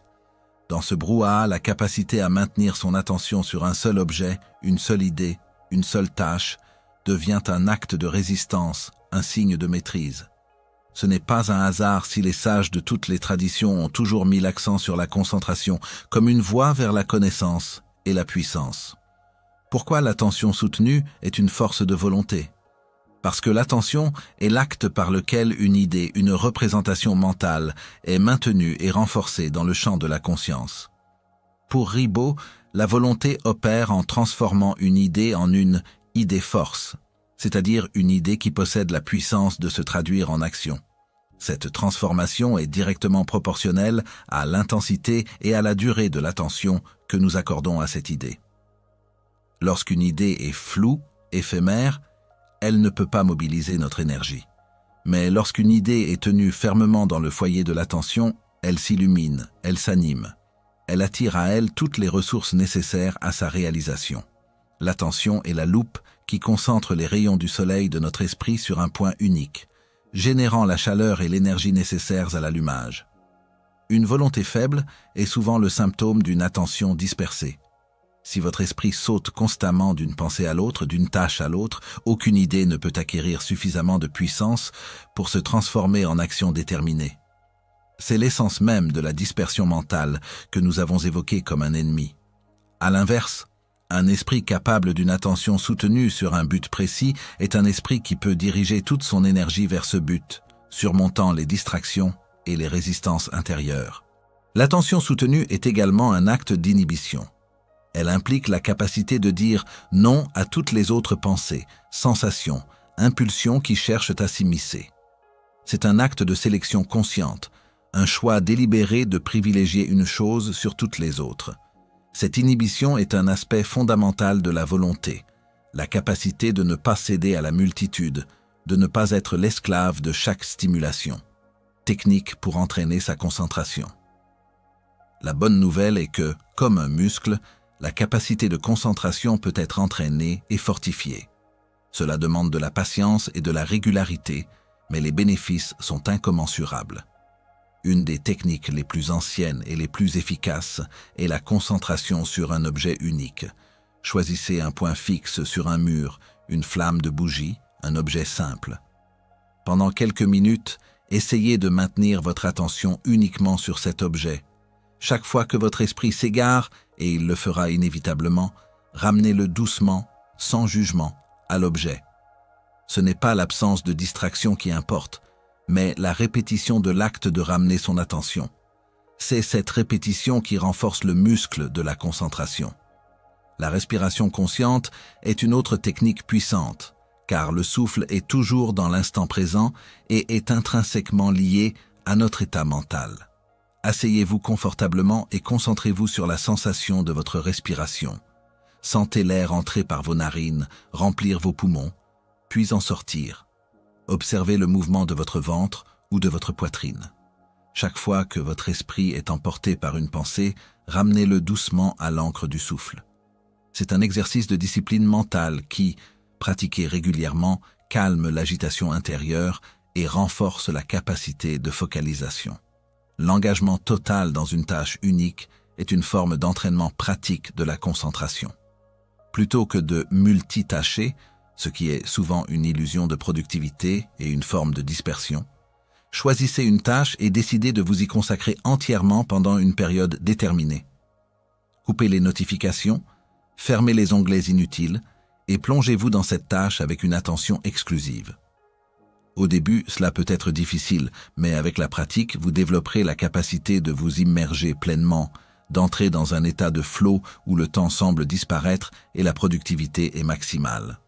[SPEAKER 1] Dans ce brouhaha, la capacité à maintenir son attention sur un seul objet, une seule idée, une seule tâche, devient un acte de résistance, un signe de maîtrise. Ce n'est pas un hasard si les sages de toutes les traditions ont toujours mis l'accent sur la concentration comme une voie vers la connaissance et la puissance. Pourquoi l'attention soutenue est une force de volonté? Parce que l'attention est l'acte par lequel une idée, une représentation mentale est maintenue et renforcée dans le champ de la conscience. Pour Ribot, la volonté opère en transformant une idée en une idée-force, c'est-à-dire une idée qui possède la puissance de se traduire en action. Cette transformation est directement proportionnelle à l'intensité et à la durée de l'attention que nous accordons à cette idée. Lorsqu'une idée est floue, éphémère, elle ne peut pas mobiliser notre énergie. Mais lorsqu'une idée est tenue fermement dans le foyer de l'attention, elle s'illumine, elle s'anime. Elle attire à elle toutes les ressources nécessaires à sa réalisation. L'attention est la loupe qui concentre les rayons du soleil de notre esprit sur un point unique, générant la chaleur et l'énergie nécessaires à l'allumage. Une volonté faible est souvent le symptôme d'une attention dispersée. Si votre esprit saute constamment d'une pensée à l'autre, d'une tâche à l'autre, aucune idée ne peut acquérir suffisamment de puissance pour se transformer en action déterminée. C'est l'essence même de la dispersion mentale que nous avons évoquée comme un ennemi. À l'inverse, un esprit capable d'une attention soutenue sur un but précis est un esprit qui peut diriger toute son énergie vers ce but, surmontant les distractions et les résistances intérieures. L'attention soutenue est également un acte d'inhibition. Elle implique la capacité de dire non à toutes les autres pensées, sensations, impulsions qui cherchent à s'immiscer. C'est un acte de sélection consciente, un choix délibéré de privilégier une chose sur toutes les autres. Cette inhibition est un aspect fondamental de la volonté, la capacité de ne pas céder à la multitude, de ne pas être l'esclave de chaque stimulation. Technique pour entraîner sa concentration. La bonne nouvelle est que, comme un muscle, la capacité de concentration peut être entraînée et fortifiée. Cela demande de la patience et de la régularité, mais les bénéfices sont incommensurables. Une des techniques les plus anciennes et les plus efficaces est la concentration sur un objet unique. Choisissez un point fixe sur un mur, une flamme de bougie, un objet simple. Pendant quelques minutes, essayez de maintenir votre attention uniquement sur cet objet. Chaque fois que votre esprit s'égare, et il le fera inévitablement, ramenez-le doucement, sans jugement, à l'objet. Ce n'est pas l'absence de distraction qui importe, mais la répétition de l'acte de ramener son attention. C'est cette répétition qui renforce le muscle de la concentration. La respiration consciente est une autre technique puissante, car le souffle est toujours dans l'instant présent et est intrinsèquement lié à notre état mental. Asseyez-vous confortablement et concentrez-vous sur la sensation de votre respiration. Sentez l'air entrer par vos narines, remplir vos poumons, puis en sortir. Observez le mouvement de votre ventre ou de votre poitrine. Chaque fois que votre esprit est emporté par une pensée, ramenez-le doucement à l'encre du souffle. C'est un exercice de discipline mentale qui, pratiqué régulièrement, calme l'agitation intérieure et renforce la capacité de focalisation. L'engagement total dans une tâche unique est une forme d'entraînement pratique de la concentration. Plutôt que de multitâcher, ce qui est souvent une illusion de productivité et une forme de dispersion. Choisissez une tâche et décidez de vous y consacrer entièrement pendant une période déterminée. Coupez les notifications, fermez les onglets inutiles et plongez-vous dans cette tâche avec une attention exclusive. Au début, cela peut être difficile, mais avec la pratique, vous développerez la capacité de vous immerger pleinement, d'entrer dans un état de flow où le temps semble disparaître et la productivité est maximale.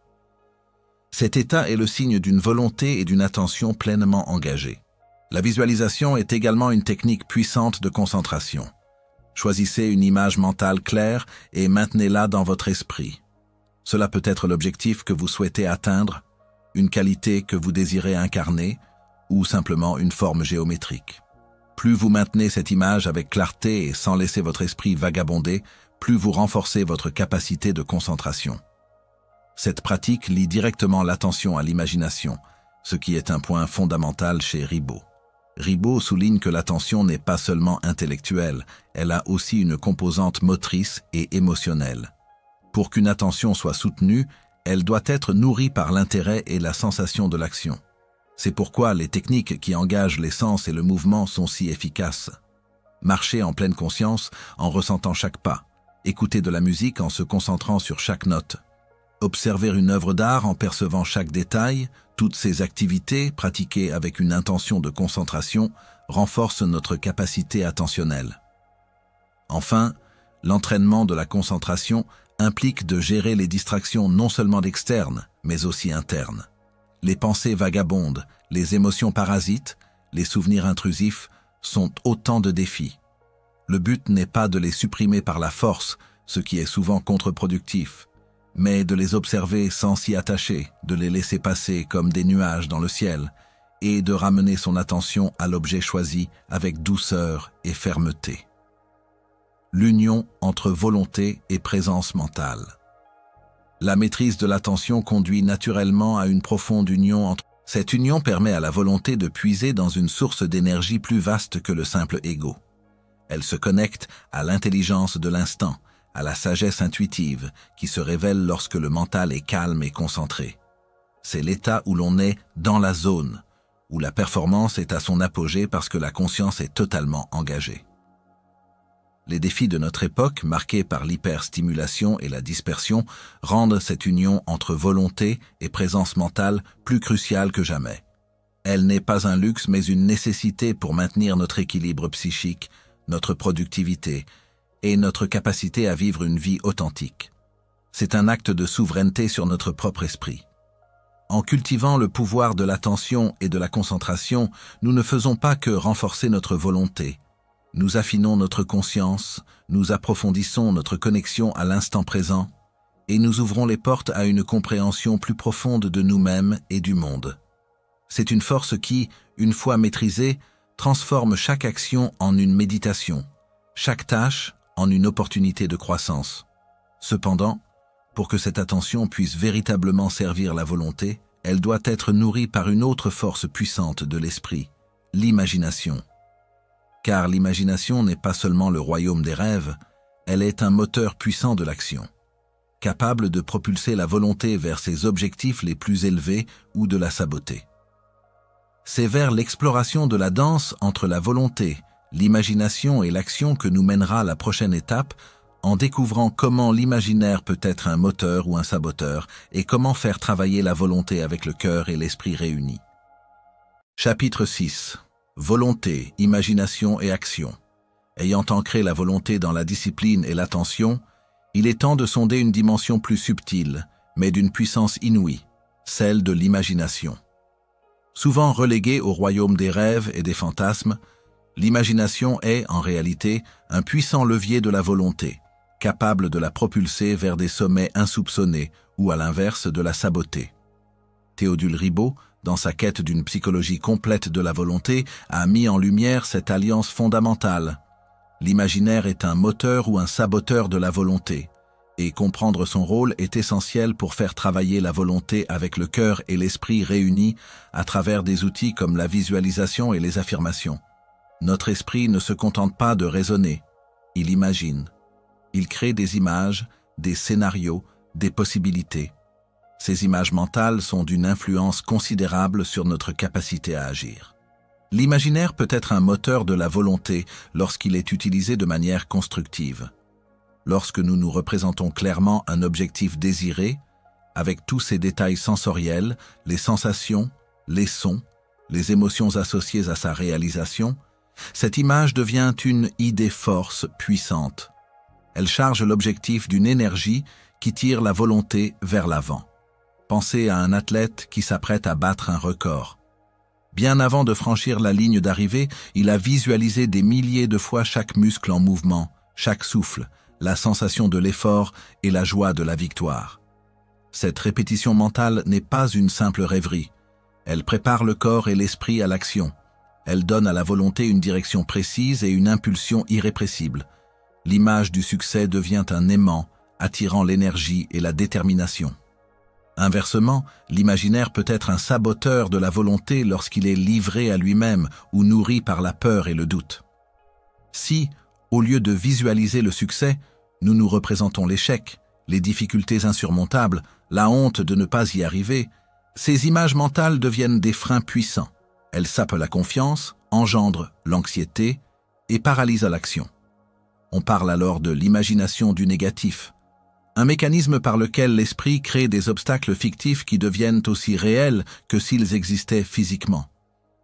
[SPEAKER 1] Cet état est le signe d'une volonté et d'une attention pleinement engagées. La visualisation est également une technique puissante de concentration. Choisissez une image mentale claire et maintenez-la dans votre esprit. Cela peut être l'objectif que vous souhaitez atteindre, une qualité que vous désirez incarner ou simplement une forme géométrique. Plus vous maintenez cette image avec clarté et sans laisser votre esprit vagabonder, plus vous renforcez votre capacité de concentration. Cette pratique lie directement l'attention à l'imagination, ce qui est un point fondamental chez Ribot. Ribot souligne que l'attention n'est pas seulement intellectuelle, elle a aussi une composante motrice et émotionnelle. Pour qu'une attention soit soutenue, elle doit être nourrie par l'intérêt et la sensation de l'action. C'est pourquoi les techniques qui engagent les sens et le mouvement sont si efficaces. Marcher en pleine conscience en ressentant chaque pas, écouter de la musique en se concentrant sur chaque note, observer une œuvre d'art en percevant chaque détail, toutes ces activités pratiquées avec une intention de concentration renforcent notre capacité attentionnelle. Enfin, l'entraînement de la concentration implique de gérer les distractions non seulement externes, mais aussi internes. Les pensées vagabondes, les émotions parasites, les souvenirs intrusifs sont autant de défis. Le but n'est pas de les supprimer par la force, ce qui est souvent contre-productif, mais de les observer sans s'y attacher, de les laisser passer comme des nuages dans le ciel, et de ramener son attention à l'objet choisi avec douceur et fermeté. L'union entre volonté et présence mentale. La maîtrise de l'attention conduit naturellement à une profonde union entre... Cette union permet à la volonté de puiser dans une source d'énergie plus vaste que le simple ego. Elle se connecte à l'intelligence de l'instant, à la sagesse intuitive qui se révèle lorsque le mental est calme et concentré. C'est l'état où l'on est dans la zone, où la performance est à son apogée parce que la conscience est totalement engagée. Les défis de notre époque, marqués par l'hyperstimulation et la dispersion, rendent cette union entre volonté et présence mentale plus cruciale que jamais. Elle n'est pas un luxe mais une nécessité pour maintenir notre équilibre psychique, notre productivité et notre capacité à vivre une vie authentique. C'est un acte de souveraineté sur notre propre esprit. En cultivant le pouvoir de l'attention et de la concentration, nous ne faisons pas que renforcer notre volonté. Nous affinons notre conscience, nous approfondissons notre connexion à l'instant présent et nous ouvrons les portes à une compréhension plus profonde de nous-mêmes et du monde. C'est une force qui, une fois maîtrisée, transforme chaque action en une méditation, chaque tâche en une opportunité de croissance. Cependant, pour que cette attention puisse véritablement servir la volonté, elle doit être nourrie par une autre force puissante de l'esprit, l'imagination. Car l'imagination n'est pas seulement le royaume des rêves, elle est un moteur puissant de l'action, capable de propulser la volonté vers ses objectifs les plus élevés ou de la saboter. C'est vers l'exploration de la danse entre la volonté, l'imagination et l'action que nous mènera la prochaine étape en découvrant comment l'imaginaire peut être un moteur ou un saboteur et comment faire travailler la volonté avec le cœur et l'esprit réunis. Chapitre 6. Volonté, imagination et action. Ayant ancré la volonté dans la discipline et l'attention, il est temps de sonder une dimension plus subtile, mais d'une puissance inouïe, celle de l'imagination. Souvent reléguée au royaume des rêves et des fantasmes, l'imagination est, en réalité, un puissant levier de la volonté, capable de la propulser vers des sommets insoupçonnés ou, à l'inverse, de la saboter. Théodule Ribot, dans sa quête d'une psychologie complète de la volonté, a mis en lumière cette alliance fondamentale. L'imaginaire est un moteur ou un saboteur de la volonté, et comprendre son rôle est essentiel pour faire travailler la volonté avec le cœur et l'esprit réunis à travers des outils comme la visualisation et les affirmations. Notre esprit ne se contente pas de raisonner, il imagine. Il crée des images, des scénarios, des possibilités. Ces images mentales sont d'une influence considérable sur notre capacité à agir. L'imaginaire peut être un moteur de la volonté lorsqu'il est utilisé de manière constructive. Lorsque nous nous représentons clairement un objectif désiré, avec tous ses détails sensoriels, les sensations, les sons, les émotions associées à sa réalisation, cette image devient une idée-force puissante. Elle charge l'objectif d'une énergie qui tire la volonté vers l'avant. Pensez à un athlète qui s'apprête à battre un record. Bien avant de franchir la ligne d'arrivée, il a visualisé des milliers de fois chaque muscle en mouvement, chaque souffle, la sensation de l'effort et la joie de la victoire. Cette répétition mentale n'est pas une simple rêverie. Elle prépare le corps et l'esprit à l'action. Elle donne à la volonté une direction précise et une impulsion irrépressible. L'image du succès devient un aimant, attirant l'énergie et la détermination. Inversement, l'imaginaire peut être un saboteur de la volonté lorsqu'il est livré à lui-même ou nourri par la peur et le doute. Si, au lieu de visualiser le succès, nous nous représentons l'échec, les difficultés insurmontables, la honte de ne pas y arriver, ces images mentales deviennent des freins puissants. Elles sapent la confiance, engendrent l'anxiété et paralysent l'action. On parle alors de l'imagination du négatif, un mécanisme par lequel l'esprit crée des obstacles fictifs qui deviennent aussi réels que s'ils existaient physiquement.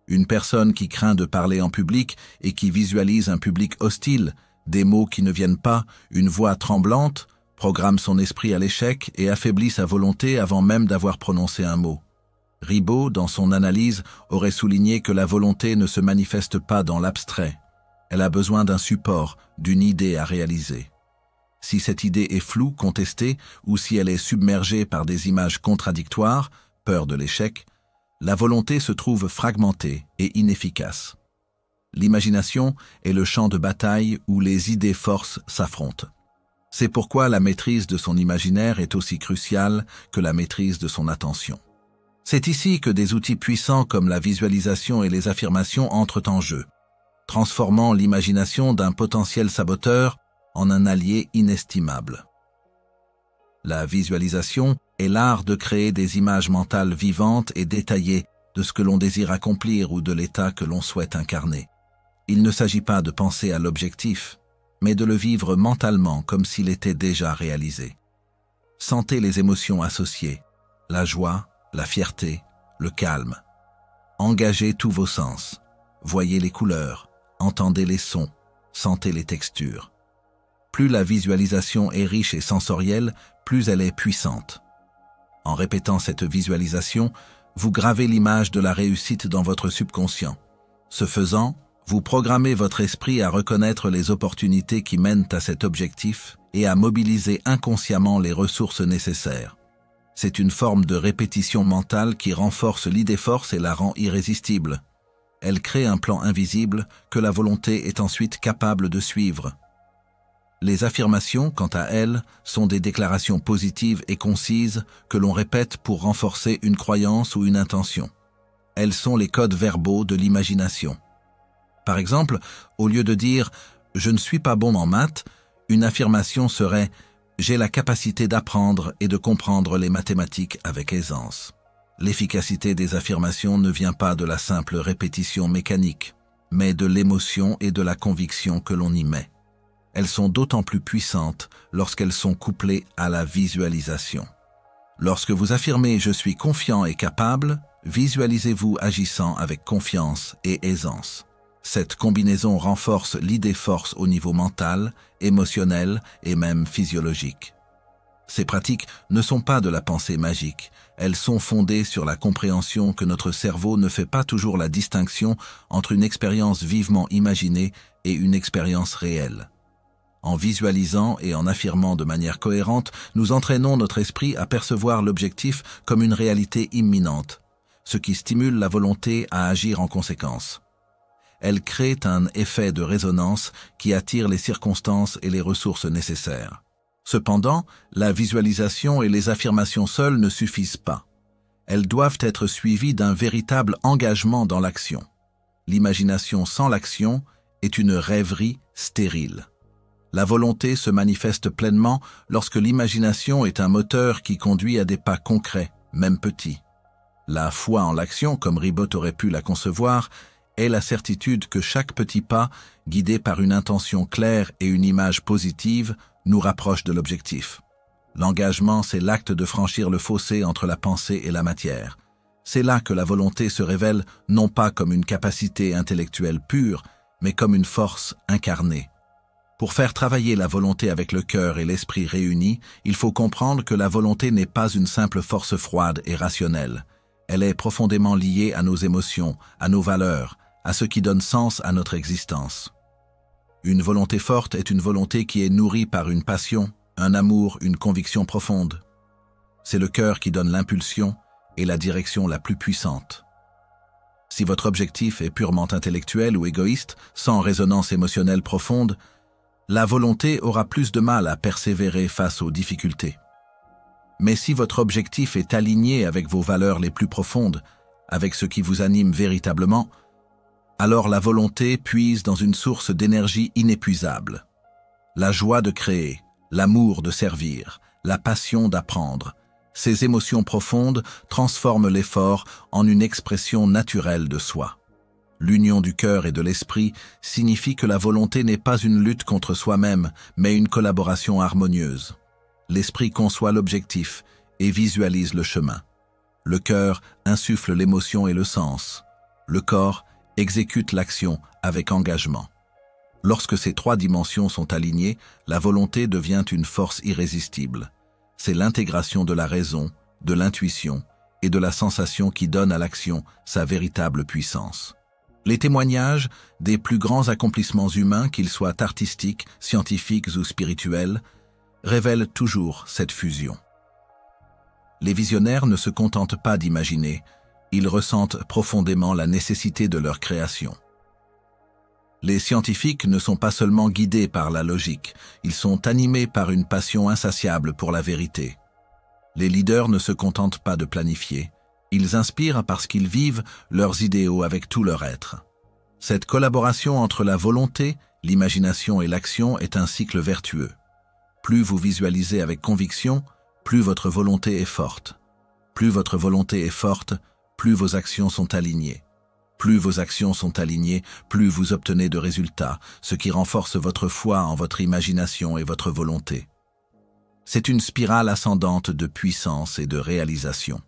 [SPEAKER 1] Une personne qui craint de parler en public et qui visualise un public hostile, des mots qui ne viennent pas, une voix tremblante, programme son esprit à l'échec et affaiblit sa volonté avant même d'avoir prononcé un mot. Ribot, dans son analyse, aurait souligné que la volonté ne se manifeste pas dans l'abstrait. Elle a besoin d'un support, d'une idée à réaliser. Si cette idée est floue, contestée, ou si elle est submergée par des images contradictoires, peur de l'échec, la volonté se trouve fragmentée et inefficace. L'imagination est le champ de bataille où les idées-forces s'affrontent. C'est pourquoi la maîtrise de son imaginaire est aussi cruciale que la maîtrise de son attention. C'est ici que des outils puissants comme la visualisation et les affirmations entrent en jeu, transformant l'imagination d'un potentiel saboteur en un allié inestimable. La visualisation est l'art de créer des images mentales vivantes et détaillées de ce que l'on désire accomplir ou de l'état que l'on souhaite incarner. Il ne s'agit pas de penser à l'objectif, mais de le vivre mentalement comme s'il était déjà réalisé. Sentez les émotions associées, la joie, la fierté, le calme. Engagez tous vos sens, voyez les couleurs, entendez les sons, sentez les textures. Plus la visualisation est riche et sensorielle, plus elle est puissante. En répétant cette visualisation, vous gravez l'image de la réussite dans votre subconscient. Ce faisant, vous programmez votre esprit à reconnaître les opportunités qui mènent à cet objectif et à mobiliser inconsciemment les ressources nécessaires. C'est une forme de répétition mentale qui renforce l'idée-force et la rend irrésistible. Elle crée un plan invisible que la volonté est ensuite capable de suivre. Les affirmations, quant à elles, sont des déclarations positives et concises que l'on répète pour renforcer une croyance ou une intention. Elles sont les codes verbaux de l'imagination. Par exemple, au lieu de dire « je ne suis pas bon en maths », une affirmation serait « j'ai la capacité d'apprendre et de comprendre les mathématiques avec aisance ». L'efficacité des affirmations ne vient pas de la simple répétition mécanique, mais de l'émotion et de la conviction que l'on y met. Elles sont d'autant plus puissantes lorsqu'elles sont couplées à la visualisation. Lorsque vous affirmez « je suis confiant et capable », visualisez-vous agissant avec confiance et aisance. Cette combinaison renforce l'idée-force au niveau mental, émotionnel et même physiologique. Ces pratiques ne sont pas de la pensée magique, elles sont fondées sur la compréhension que notre cerveau ne fait pas toujours la distinction entre une expérience vivement imaginée et une expérience réelle. En visualisant et en affirmant de manière cohérente, nous entraînons notre esprit à percevoir l'objectif comme une réalité imminente, ce qui stimule la volonté à agir en conséquence. Elle crée un effet de résonance qui attire les circonstances et les ressources nécessaires. Cependant, la visualisation et les affirmations seules ne suffisent pas. Elles doivent être suivies d'un véritable engagement dans l'action. L'imagination sans l'action est une rêverie stérile. La volonté se manifeste pleinement lorsque l'imagination est un moteur qui conduit à des pas concrets, même petits. La foi en l'action, comme Ribot aurait pu la concevoir, est la certitude que chaque petit pas, guidé par une intention claire et une image positive, nous rapproche de l'objectif. L'engagement, c'est l'acte de franchir le fossé entre la pensée et la matière. C'est là que la volonté se révèle non pas comme une capacité intellectuelle pure, mais comme une force incarnée. Pour faire travailler la volonté avec le cœur et l'esprit réunis, il faut comprendre que la volonté n'est pas une simple force froide et rationnelle. Elle est profondément liée à nos émotions, à nos valeurs, à ce qui donne sens à notre existence. Une volonté forte est une volonté qui est nourrie par une passion, un amour, une conviction profonde. C'est le cœur qui donne l'impulsion et la direction la plus puissante. Si votre objectif est purement intellectuel ou égoïste, sans résonance émotionnelle profonde, la volonté aura plus de mal à persévérer face aux difficultés. Mais si votre objectif est aligné avec vos valeurs les plus profondes, avec ce qui vous anime véritablement, alors la volonté puise dans une source d'énergie inépuisable. La joie de créer, l'amour de servir, la passion d'apprendre, ces émotions profondes transforment l'effort en une expression naturelle de soi. L'union du cœur et de l'esprit signifie que la volonté n'est pas une lutte contre soi-même, mais une collaboration harmonieuse. L'esprit conçoit l'objectif et visualise le chemin. Le cœur insuffle l'émotion et le sens. Le corps exécute l'action avec engagement. Lorsque ces trois dimensions sont alignées, la volonté devient une force irrésistible. C'est l'intégration de la raison, de l'intuition et de la sensation qui donne à l'action sa véritable puissance. Les témoignages des plus grands accomplissements humains, qu'ils soient artistiques, scientifiques ou spirituels, révèlent toujours cette fusion. Les visionnaires ne se contentent pas d'imaginer, ils ressentent profondément la nécessité de leur création. Les scientifiques ne sont pas seulement guidés par la logique, ils sont animés par une passion insatiable pour la vérité. Les leaders ne se contentent pas de planifier, ils inspirent parce qu'ils vivent leurs idéaux avec tout leur être. Cette collaboration entre la volonté, l'imagination et l'action est un cycle vertueux. Plus vous visualisez avec conviction, plus votre volonté est forte. Plus votre volonté est forte, plus vos actions sont alignées. Plus vos actions sont alignées, plus vous obtenez de résultats, ce qui renforce votre foi en votre imagination et votre volonté. C'est une spirale ascendante de puissance et de réalisation.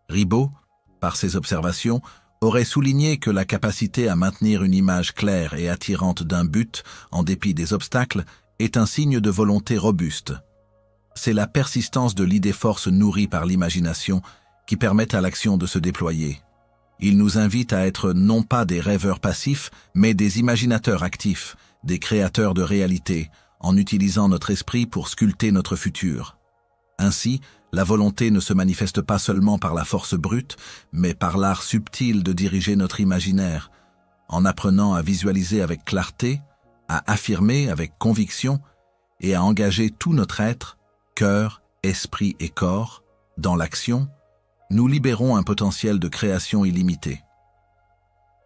[SPEAKER 1] Ribot, par ses observations, aurait souligné que la capacité à maintenir une image claire et attirante d'un but, en dépit des obstacles, est un signe de volonté robuste. C'est la persistance de l'idée-force nourrie par l'imagination qui permet à l'action de se déployer. Il nous invite à être non pas des rêveurs passifs, mais des imaginateurs actifs, des créateurs de réalité, en utilisant notre esprit pour sculpter notre futur. Ainsi, la volonté ne se manifeste pas seulement par la force brute, mais par l'art subtil de diriger notre imaginaire, en apprenant à visualiser avec clarté, à affirmer avec conviction et à engager tout notre être, cœur, esprit et corps, dans l'action. Nous libérons un potentiel de création illimité.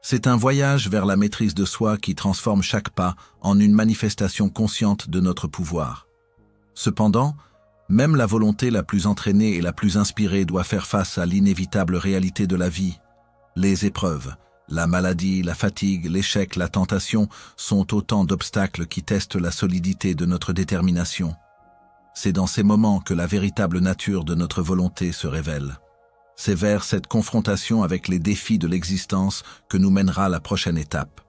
[SPEAKER 1] C'est un voyage vers la maîtrise de soi qui transforme chaque pas en une manifestation consciente de notre pouvoir. Cependant, même la volonté la plus entraînée et la plus inspirée doit faire face à l'inévitable réalité de la vie. Les épreuves, la maladie, la fatigue, l'échec, la tentation sont autant d'obstacles qui testent la solidité de notre détermination. C'est dans ces moments que la véritable nature de notre volonté se révèle. C'est vers cette confrontation avec les défis de l'existence que nous mènera la prochaine étape.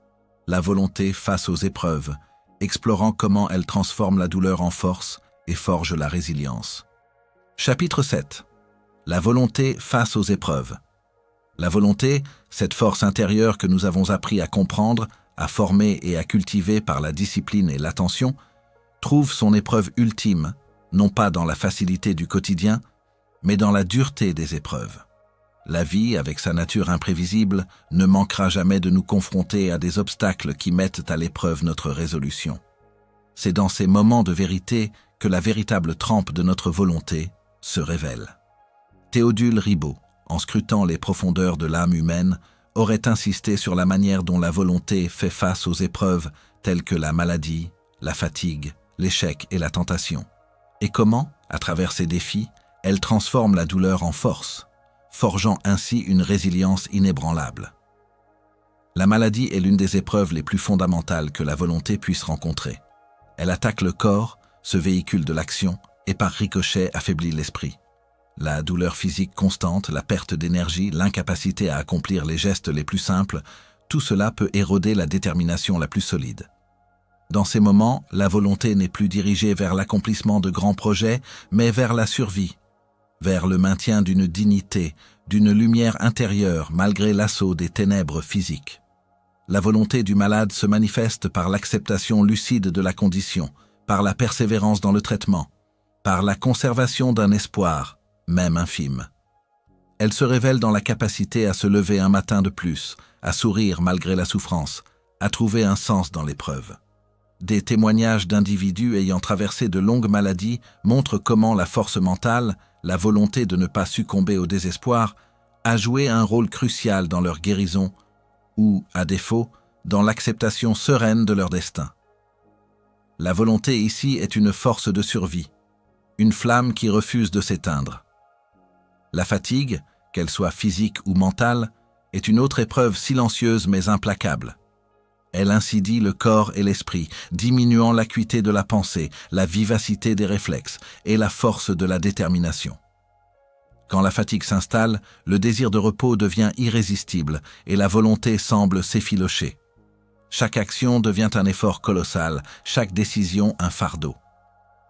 [SPEAKER 1] La volonté face aux épreuves, explorant comment elle transforme la douleur en force et forge la résilience. Chapitre 7. La volonté face aux épreuves. La volonté, cette force intérieure que nous avons appris à comprendre, à former et à cultiver par la discipline et l'attention, trouve son épreuve ultime, non pas dans la facilité du quotidien, mais dans la dureté des épreuves. La vie, avec sa nature imprévisible, ne manquera jamais de nous confronter à des obstacles qui mettent à l'épreuve notre résolution. C'est dans ces moments de vérité que la véritable trempe de notre volonté se révèle. Théodule Ribot, en scrutant les profondeurs de l'âme humaine, aurait insisté sur la manière dont la volonté fait face aux épreuves telles que la maladie, la fatigue, l'échec et la tentation. Et comment, à travers ces défis, elle transforme la douleur en force, forgeant ainsi une résilience inébranlable. La maladie est l'une des épreuves les plus fondamentales que la volonté puisse rencontrer. Elle attaque le corps, ce véhicule de l'action, et par ricochet affaiblit l'esprit. La douleur physique constante, la perte d'énergie, l'incapacité à accomplir les gestes les plus simples, tout cela peut éroder la détermination la plus solide. Dans ces moments, la volonté n'est plus dirigée vers l'accomplissement de grands projets, mais vers la survie, vers le maintien d'une dignité, d'une lumière intérieure malgré l'assaut des ténèbres physiques. La volonté du malade se manifeste par l'acceptation lucide de la condition, par la persévérance dans le traitement, par la conservation d'un espoir, même infime. Elle se révèle dans la capacité à se lever un matin de plus, à sourire malgré la souffrance, à trouver un sens dans l'épreuve. Des témoignages d'individus ayant traversé de longues maladies montrent comment la force mentale, la volonté de ne pas succomber au désespoir, a joué un rôle crucial dans leur guérison ou, à défaut, dans l'acceptation sereine de leur destin. La volonté ici est une force de survie, une flamme qui refuse de s'éteindre. La fatigue, qu'elle soit physique ou mentale, est une autre épreuve silencieuse mais implacable. Elle insidie le corps et l'esprit, diminuant l'acuité de la pensée, la vivacité des réflexes et la force de la détermination. Quand la fatigue s'installe, le désir de repos devient irrésistible et la volonté semble s'effilocher. Chaque action devient un effort colossal, chaque décision un fardeau.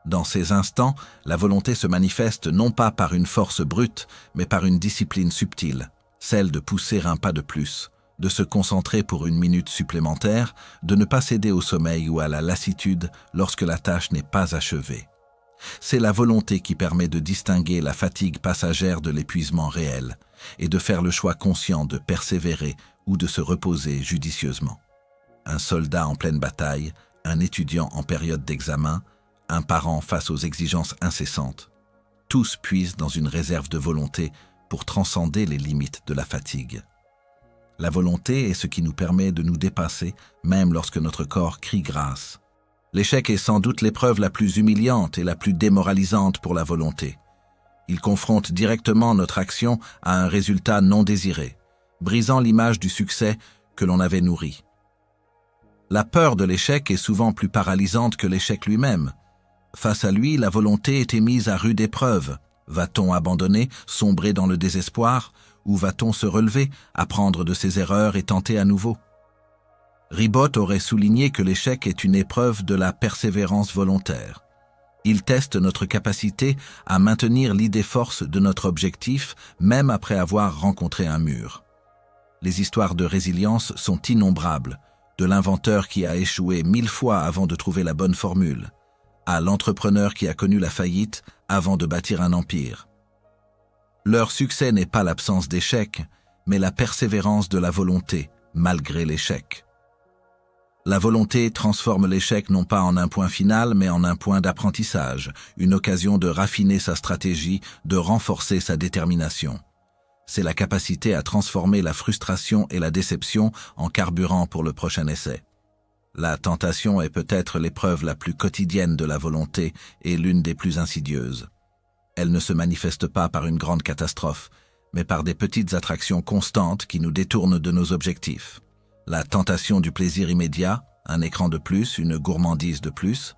[SPEAKER 1] Dans ces instants, la volonté se manifeste non pas par une force brute, mais par une discipline subtile, celle de pousser un pas de plus, de se concentrer pour une minute supplémentaire, de ne pas céder au sommeil ou à la lassitude lorsque la tâche n'est pas achevée. C'est la volonté qui permet de distinguer la fatigue passagère de l'épuisement réel et de faire le choix conscient de persévérer ou de se reposer judicieusement. Un soldat en pleine bataille, un étudiant en période d'examen, un parent face aux exigences incessantes. Tous puisent dans une réserve de volonté pour transcender les limites de la fatigue. La volonté est ce qui nous permet de nous dépasser, même lorsque notre corps crie grâce. L'échec est sans doute l'épreuve la plus humiliante et la plus démoralisante pour la volonté. Il confronte directement notre action à un résultat non désiré, brisant l'image du succès que l'on avait nourri. La peur de l'échec est souvent plus paralysante que l'échec lui-même. Face à lui, la volonté était mise à rude épreuve. Va-t-on abandonner, sombrer dans le désespoir, ou va-t-on se relever, apprendre de ses erreurs et tenter à nouveau? Ribot aurait souligné que l'échec est une épreuve de la persévérance volontaire. Il teste notre capacité à maintenir l'idée force de notre objectif, même après avoir rencontré un mur. Les histoires de résilience sont innombrables, de l'inventeur qui a échoué 1000 fois avant de trouver la bonne formule, à l'entrepreneur qui a connu la faillite avant de bâtir un empire. Leur succès n'est pas l'absence d'échec, mais la persévérance de la volonté, malgré l'échec. La volonté transforme l'échec non pas en un point final, mais en un point d'apprentissage, une occasion de raffiner sa stratégie, de renforcer sa détermination. C'est la capacité à transformer la frustration et la déception en carburant pour le prochain essai. La tentation est peut-être l'épreuve la plus quotidienne de la volonté et l'une des plus insidieuses. Elle ne se manifeste pas par une grande catastrophe, mais par des petites attractions constantes qui nous détournent de nos objectifs. La tentation du plaisir immédiat, un écran de plus, une gourmandise de plus,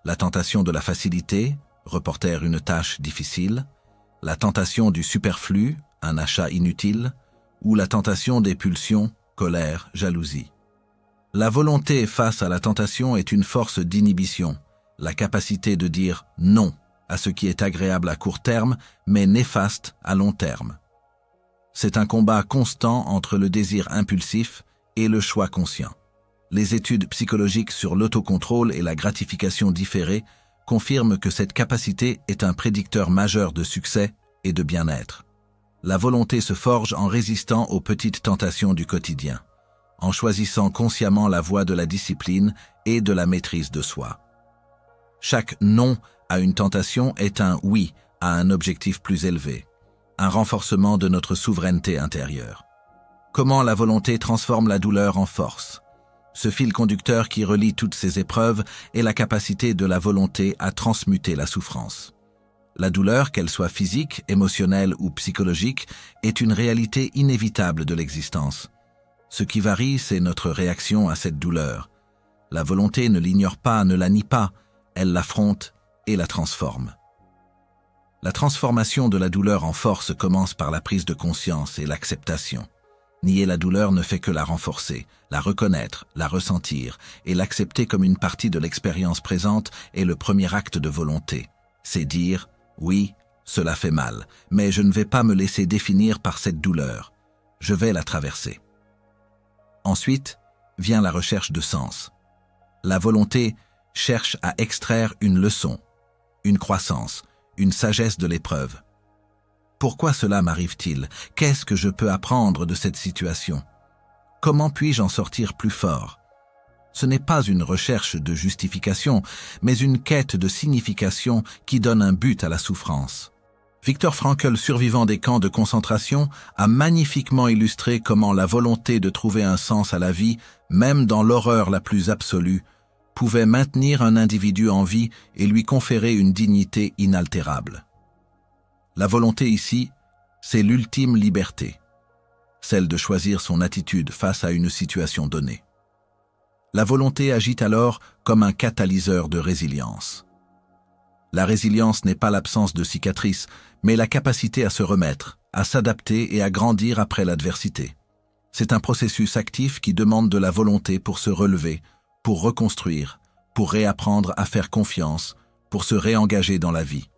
[SPEAKER 1] la tentation de la facilité, reporter une tâche difficile, la tentation du superflu, un achat inutile, ou la tentation des pulsions, colère, jalousie. La volonté face à la tentation est une force d'inhibition, la capacité de dire non à ce qui est agréable à court terme, mais néfaste à long terme. C'est un combat constant entre le désir impulsif et le choix conscient. Les études psychologiques sur l'autocontrôle et la gratification différée confirment que cette capacité est un prédicteur majeur de succès et de bien-être. La volonté se forge en résistant aux petites tentations du quotidien, en choisissant consciemment la voie de la discipline et de la maîtrise de soi. Chaque non à une tentation est un oui à un objectif plus élevé, un renforcement de notre souveraineté intérieure. Comment la volonté transforme la douleur en force? Ce fil conducteur qui relie toutes ces épreuves est la capacité de la volonté à transmuter la souffrance. La douleur, qu'elle soit physique, émotionnelle ou psychologique, est une réalité inévitable de l'existence. Ce qui varie, c'est notre réaction à cette douleur. La volonté ne l'ignore pas, ne la nie pas, elle l'affronte et la transforme. La transformation de la douleur en force commence par la prise de conscience et l'acceptation. Nier la douleur ne fait que la renforcer, la reconnaître, la ressentir et l'accepter comme une partie de l'expérience présente est le premier acte de volonté. C'est dire « oui, cela fait mal, mais je ne vais pas me laisser définir par cette douleur. Je vais la traverser. » Ensuite, vient la recherche de sens. La volonté cherche à extraire une leçon, une croissance, une sagesse de l'épreuve. Pourquoi cela m'arrive-t-il? Qu'est-ce que je peux apprendre de cette situation? Comment puis-je en sortir plus fort? Ce n'est pas une recherche de justification, mais une quête de signification qui donne un but à la souffrance. Viktor Frankl, survivant des camps de concentration, a magnifiquement illustré comment la volonté de trouver un sens à la vie, même dans l'horreur la plus absolue, pouvait maintenir un individu en vie et lui conférer une dignité inaltérable. La volonté ici, c'est l'ultime liberté, celle de choisir son attitude face à une situation donnée. La volonté agit alors comme un catalyseur de résilience. La résilience n'est pas l'absence de cicatrices, mais la capacité à se remettre, à s'adapter et à grandir après l'adversité. C'est un processus actif qui demande de la volonté pour se relever, pour reconstruire, pour réapprendre à faire confiance, pour se réengager dans la vie.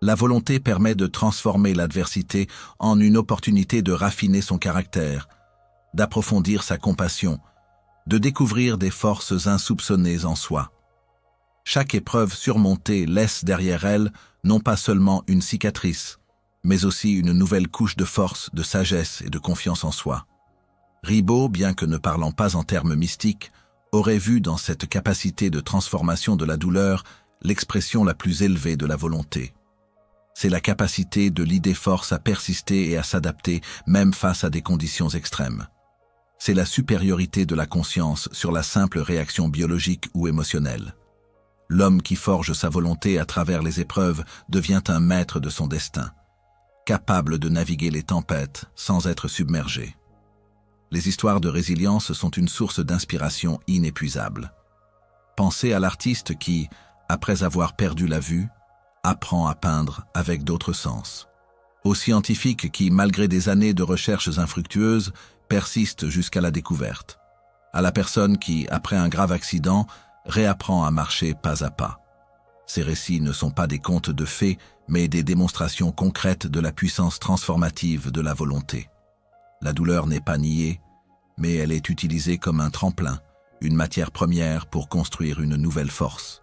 [SPEAKER 1] La volonté permet de transformer l'adversité en une opportunité de raffiner son caractère, d'approfondir sa compassion, de découvrir des forces insoupçonnées en soi. Chaque épreuve surmontée laisse derrière elle non pas seulement une cicatrice, mais aussi une nouvelle couche de force, de sagesse et de confiance en soi. Ribot, bien que ne parlant pas en termes mystiques, aurait vu dans cette capacité de transformation de la douleur l'expression la plus élevée de la volonté. C'est la capacité de l'idée force à persister et à s'adapter même face à des conditions extrêmes. C'est la supériorité de la conscience sur la simple réaction biologique ou émotionnelle. L'homme qui forge sa volonté à travers les épreuves devient un maître de son destin, capable de naviguer les tempêtes sans être submergé. Les histoires de résilience sont une source d'inspiration inépuisable. Pensez à l'artiste qui, après avoir perdu la vue, apprend à peindre avec d'autres sens. Aux scientifiques qui, malgré des années de recherches infructueuses, persistent jusqu'à la découverte. À la personne qui, après un grave accident, réapprend à marcher pas à pas. Ces récits ne sont pas des contes de fées, mais des démonstrations concrètes de la puissance transformative de la volonté. La douleur n'est pas niée, mais elle est utilisée comme un tremplin, une matière première pour construire une nouvelle force.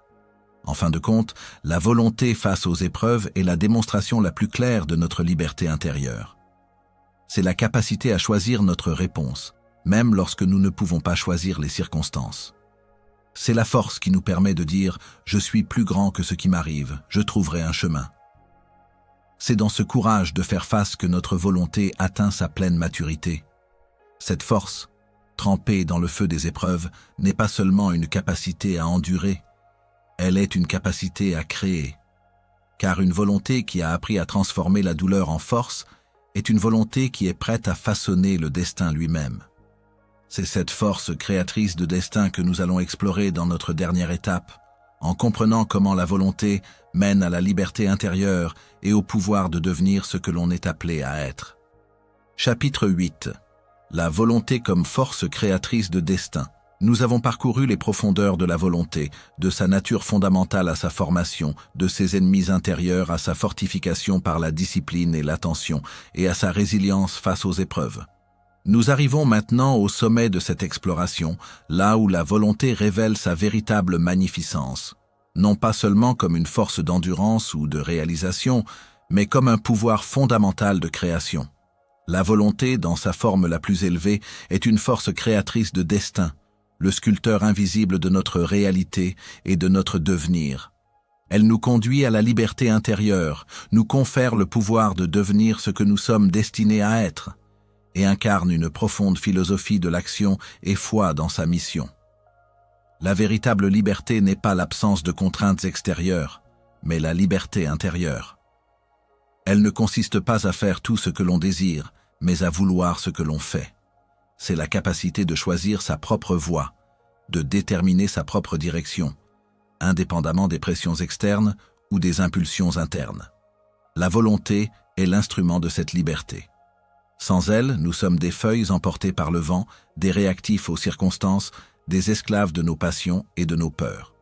[SPEAKER 1] En fin de compte, la volonté face aux épreuves est la démonstration la plus claire de notre liberté intérieure. C'est la capacité à choisir notre réponse, même lorsque nous ne pouvons pas choisir les circonstances. C'est la force qui nous permet de dire « Je suis plus grand que ce qui m'arrive, je trouverai un chemin ». C'est dans ce courage de faire face que notre volonté atteint sa pleine maturité. Cette force, trempée dans le feu des épreuves, n'est pas seulement une capacité à endurer, elle est une capacité à créer. Car une volonté qui a appris à transformer la douleur en force est une volonté qui est prête à façonner le destin lui-même. C'est cette force créatrice de destin que nous allons explorer dans notre dernière étape, en comprenant comment la volonté mène à la liberté intérieure et au pouvoir de devenir ce que l'on est appelé à être. Chapitre 8. La volonté comme force créatrice de destin. Nous avons parcouru les profondeurs de la volonté, de sa nature fondamentale à sa formation, de ses ennemis intérieurs à sa fortification par la discipline et l'attention, et à sa résilience face aux épreuves. Nous arrivons maintenant au sommet de cette exploration, là où la volonté révèle sa véritable magnificence, non pas seulement comme une force d'endurance ou de réalisation, mais comme un pouvoir fondamental de création. La volonté, dans sa forme la plus élevée, est une force créatrice de destin, le sculpteur invisible de notre réalité et de notre devenir. Elle nous conduit à la liberté intérieure, nous confère le pouvoir de devenir ce que nous sommes destinés à être. et incarne une profonde philosophie de l'action et foi dans sa mission. La véritable liberté n'est pas l'absence de contraintes extérieures, mais la liberté intérieure. Elle ne consiste pas à faire tout ce que l'on désire, mais à vouloir ce que l'on fait. C'est la capacité de choisir sa propre voie, de déterminer sa propre direction, indépendamment des pressions externes ou des impulsions internes. La volonté est l'instrument de cette liberté. Sans elle, nous sommes des feuilles emportées par le vent, des réactifs aux circonstances, des esclaves de nos passions et de nos peurs.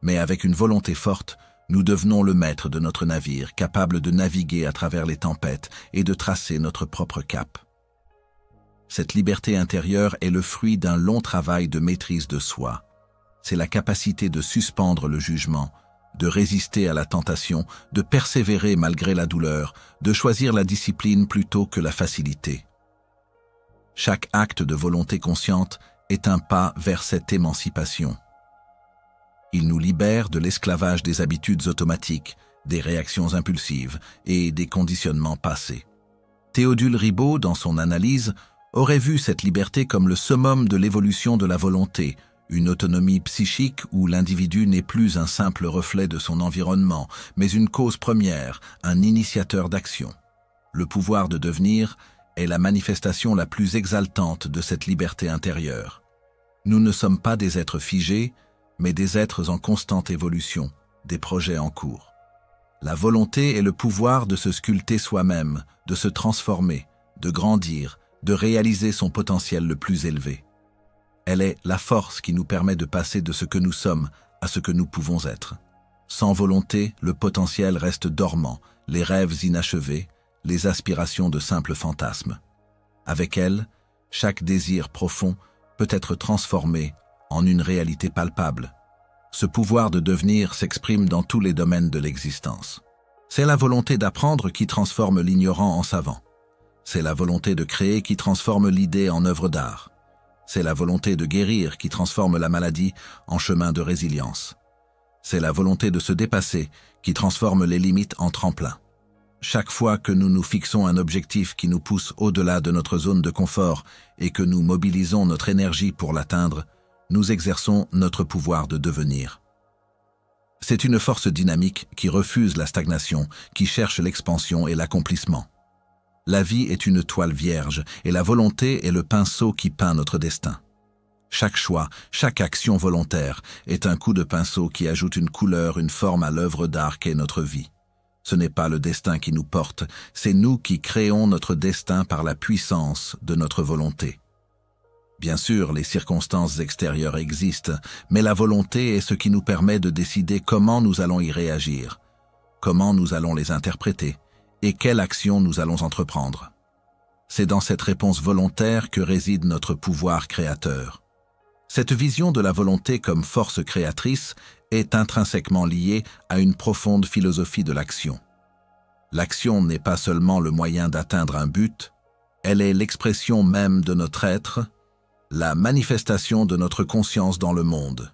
[SPEAKER 1] Mais avec une volonté forte, nous devenons le maître de notre navire, capable de naviguer à travers les tempêtes et de tracer notre propre cap. Cette liberté intérieure est le fruit d'un long travail de maîtrise de soi. C'est la capacité de suspendre le jugement, de résister à la tentation, de persévérer malgré la douleur, de choisir la discipline plutôt que la facilité. Chaque acte de volonté consciente est un pas vers cette émancipation. Il nous libère de l'esclavage des habitudes automatiques, des réactions impulsives et des conditionnements passés. Théodule Ribot, dans son analyse, aurait vu cette liberté comme le summum de l'évolution de la volonté, une autonomie psychique où l'individu n'est plus un simple reflet de son environnement, mais une cause première, un initiateur d'action. Le pouvoir de devenir est la manifestation la plus exaltante de cette liberté intérieure. Nous ne sommes pas des êtres figés, mais des êtres en constante évolution, des projets en cours. La volonté est le pouvoir de se sculpter soi-même, de se transformer, de grandir, de réaliser son potentiel le plus élevé. Elle est la force qui nous permet de passer de ce que nous sommes à ce que nous pouvons être. Sans volonté, le potentiel reste dormant, les rêves inachevés, les aspirations de simples fantasmes. Avec elle, chaque désir profond peut être transformé en une réalité palpable. Ce pouvoir de devenir s'exprime dans tous les domaines de l'existence. C'est la volonté d'apprendre qui transforme l'ignorant en savant. C'est la volonté de créer qui transforme l'idée en œuvre d'art. C'est la volonté de guérir qui transforme la maladie en chemin de résilience. C'est la volonté de se dépasser qui transforme les limites en tremplin. Chaque fois que nous nous fixons un objectif qui nous pousse au-delà de notre zone de confort et que nous mobilisons notre énergie pour l'atteindre, nous exerçons notre pouvoir de devenir. C'est une force dynamique qui refuse la stagnation, qui cherche l'expansion et l'accomplissement. La vie est une toile vierge et la volonté est le pinceau qui peint notre destin. Chaque choix, chaque action volontaire est un coup de pinceau qui ajoute une couleur, une forme à l'œuvre d'art qu'est notre vie. Ce n'est pas le destin qui nous porte, c'est nous qui créons notre destin par la puissance de notre volonté. Bien sûr, les circonstances extérieures existent, mais la volonté est ce qui nous permet de décider comment nous allons y réagir, comment nous allons les interpréter et quelle action nous allons entreprendre. C'est dans cette réponse volontaire que réside notre pouvoir créateur. Cette vision de la volonté comme force créatrice est intrinsèquement liée à une profonde philosophie de l'action. L'action n'est pas seulement le moyen d'atteindre un but, elle est l'expression même de notre être, la manifestation de notre conscience dans le monde.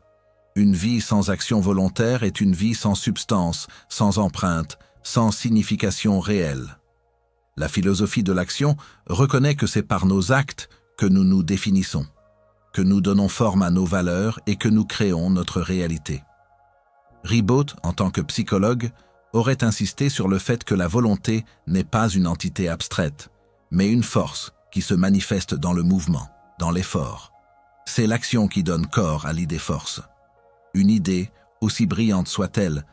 [SPEAKER 1] Une vie sans action volontaire est une vie sans substance, sans empreinte, sans signification réelle. La philosophie de l'action reconnaît que c'est par nos actes que nous nous définissons, que nous donnons forme à nos valeurs et que nous créons notre réalité. Ribot, en tant que psychologue, aurait insisté sur le fait que la volonté n'est pas une entité abstraite, mais une force qui se manifeste dans le mouvement, dans l'effort. C'est l'action qui donne corps à l'idée force. Une idée, aussi brillante soit-elle,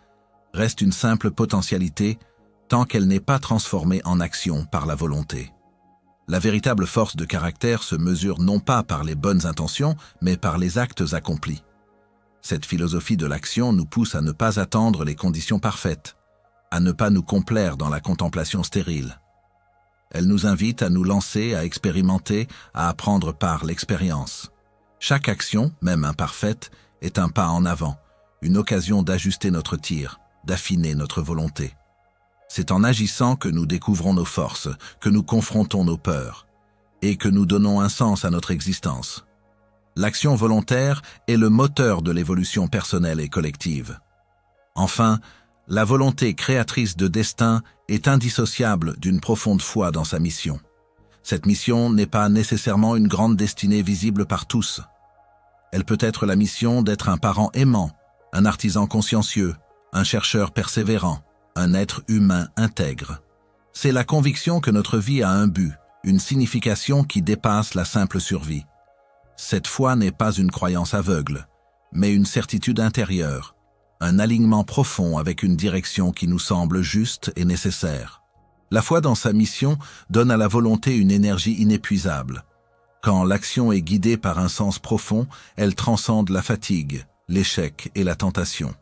[SPEAKER 1] reste une simple potentialité tant qu'elle n'est pas transformée en action par la volonté. La véritable force de caractère se mesure non pas par les bonnes intentions, mais par les actes accomplis. Cette philosophie de l'action nous pousse à ne pas attendre les conditions parfaites, à ne pas nous complaire dans la contemplation stérile. Elle nous invite à nous lancer, à expérimenter, à apprendre par l'expérience. Chaque action, même imparfaite, est un pas en avant, une occasion d'ajuster notre tir, d'affiner notre volonté. C'est en agissant que nous découvrons nos forces, que nous confrontons nos peurs, et que nous donnons un sens à notre existence. L'action volontaire est le moteur de l'évolution personnelle et collective. Enfin, la volonté créatrice de destin est indissociable d'une profonde foi dans sa mission. Cette mission n'est pas nécessairement une grande destinée visible par tous. Elle peut être la mission d'être un parent aimant, un artisan consciencieux, un chercheur persévérant, un être humain intègre. C'est la conviction que notre vie a un but, une signification qui dépasse la simple survie. Cette foi n'est pas une croyance aveugle, mais une certitude intérieure, un alignement profond avec une direction qui nous semble juste et nécessaire. La foi dans sa mission donne à la volonté une énergie inépuisable. Quand l'action est guidée par un sens profond, elle transcende la fatigue, l'échec et la tentation.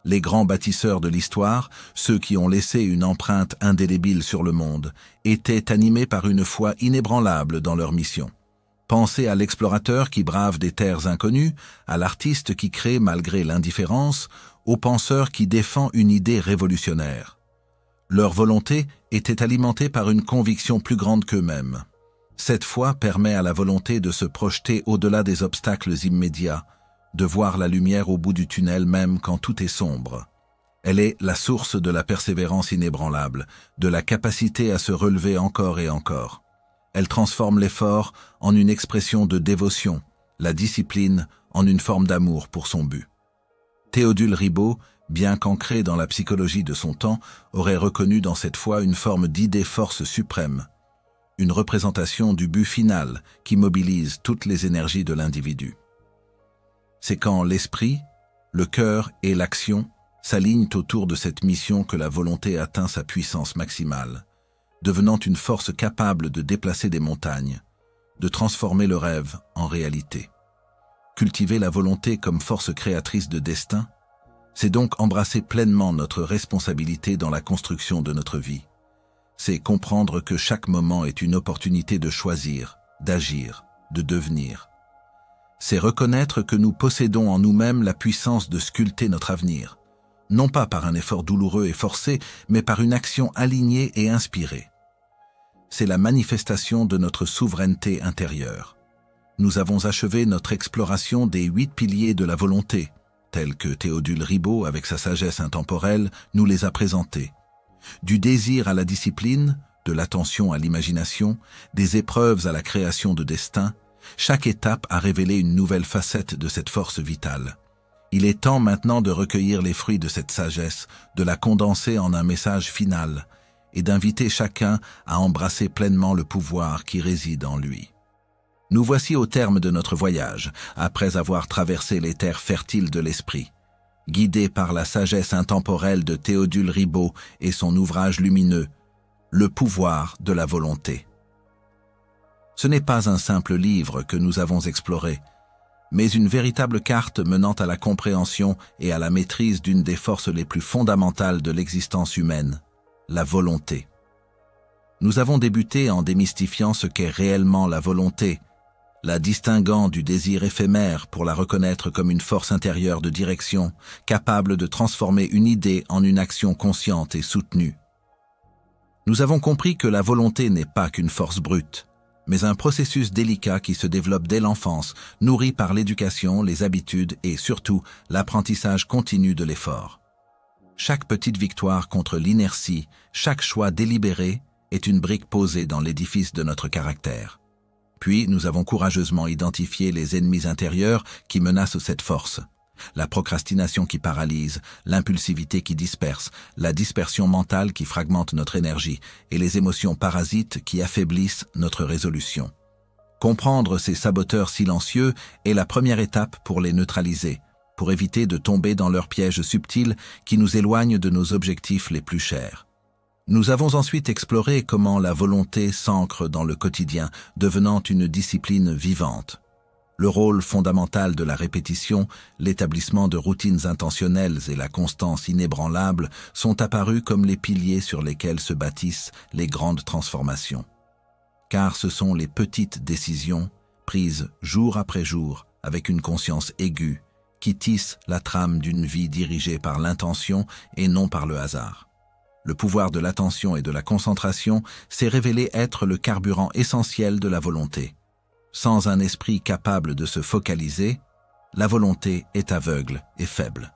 [SPEAKER 1] Les grands bâtisseurs de l'histoire, ceux qui ont laissé une empreinte indélébile sur le monde, étaient animés par une foi inébranlable dans leur mission. Pensez à l'explorateur qui brave des terres inconnues, à l'artiste qui crée malgré l'indifférence, au penseur qui défend une idée révolutionnaire. Leur volonté était alimentée par une conviction plus grande qu'eux-mêmes. Cette foi permet à la volonté de se projeter au-delà des obstacles immédiats, de voir la lumière au bout du tunnel même quand tout est sombre. Elle est la source de la persévérance inébranlable, de la capacité à se relever encore et encore. Elle transforme l'effort en une expression de dévotion, la discipline en une forme d'amour pour son but. Théodule Ribot, bien qu'ancré dans la psychologie de son temps, aurait reconnu dans cette foi une forme d'idée-force suprême, une représentation du but final qui mobilise toutes les énergies de l'individu. C'est quand l'esprit, le cœur et l'action s'alignent autour de cette mission que la volonté atteint sa puissance maximale, devenant une force capable de déplacer des montagnes, de transformer le rêve en réalité. Cultiver la volonté comme force créatrice de destin, c'est donc embrasser pleinement notre responsabilité dans la construction de notre vie. C'est comprendre que chaque moment est une opportunité de choisir, d'agir, de devenir. C'est reconnaître que nous possédons en nous-mêmes la puissance de sculpter notre avenir, non pas par un effort douloureux et forcé, mais par une action alignée et inspirée. C'est la manifestation de notre souveraineté intérieure. Nous avons achevé notre exploration des 8 piliers de la volonté, tels que Théodule Ribot, avec sa sagesse intemporelle, nous les a présentés. Du désir à la discipline, de l'attention à l'imagination, des épreuves à la création de destin, chaque étape a révélé une nouvelle facette de cette force vitale. Il est temps maintenant de recueillir les fruits de cette sagesse, de la condenser en un message final et d'inviter chacun à embrasser pleinement le pouvoir qui réside en lui. Nous voici au terme de notre voyage, après avoir traversé les terres fertiles de l'esprit. Guidés par la sagesse intemporelle de Théodule Ribot et son ouvrage lumineux, Le pouvoir de la volonté. Ce n'est pas un simple livre que nous avons exploré, mais une véritable carte menant à la compréhension et à la maîtrise d'une des forces les plus fondamentales de l'existence humaine, la volonté. Nous avons débuté en démystifiant ce qu'est réellement la volonté, la distinguant du désir éphémère pour la reconnaître comme une force intérieure de direction, capable de transformer une idée en une action consciente et soutenue. Nous avons compris que la volonté n'est pas qu'une force brute, mais un processus délicat qui se développe dès l'enfance, nourri par l'éducation, les habitudes et surtout l'apprentissage continu de l'effort. Chaque petite victoire contre l'inertie, chaque choix délibéré est une brique posée dans l'édifice de notre caractère. Puis nous avons courageusement identifié les ennemis intérieurs qui menacent cette force. La procrastination qui paralyse, l'impulsivité qui disperse, la dispersion mentale qui fragmente notre énergie et les émotions parasites qui affaiblissent notre résolution. Comprendre ces saboteurs silencieux est la première étape pour les neutraliser, pour éviter de tomber dans leurs pièges subtils qui nous éloignent de nos objectifs les plus chers. Nous avons ensuite exploré comment la volonté s'ancre dans le quotidien, devenant une discipline vivante. Le rôle fondamental de la répétition, l'établissement de routines intentionnelles et la constance inébranlable sont apparus comme les piliers sur lesquels se bâtissent les grandes transformations. Car ce sont les petites décisions, prises jour après jour, avec une conscience aiguë, qui tissent la trame d'une vie dirigée par l'intention et non par le hasard. Le pouvoir de l'attention et de la concentration s'est révélé être le carburant essentiel de la volonté. Sans un esprit capable de se focaliser, la volonté est aveugle et faible.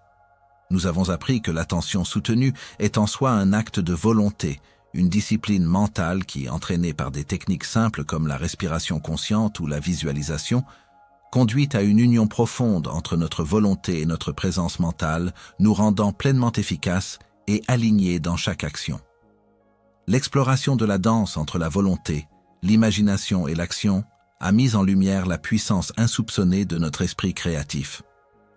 [SPEAKER 1] Nous avons appris que l'attention soutenue est en soi un acte de volonté, une discipline mentale qui, entraînée par des techniques simples comme la respiration consciente ou la visualisation, conduit à une union profonde entre notre volonté et notre présence mentale, nous rendant pleinement efficaces et alignés dans chaque action. L'exploration de la danse entre la volonté, l'imagination et l'action a mis en lumière la puissance insoupçonnée de notre esprit créatif.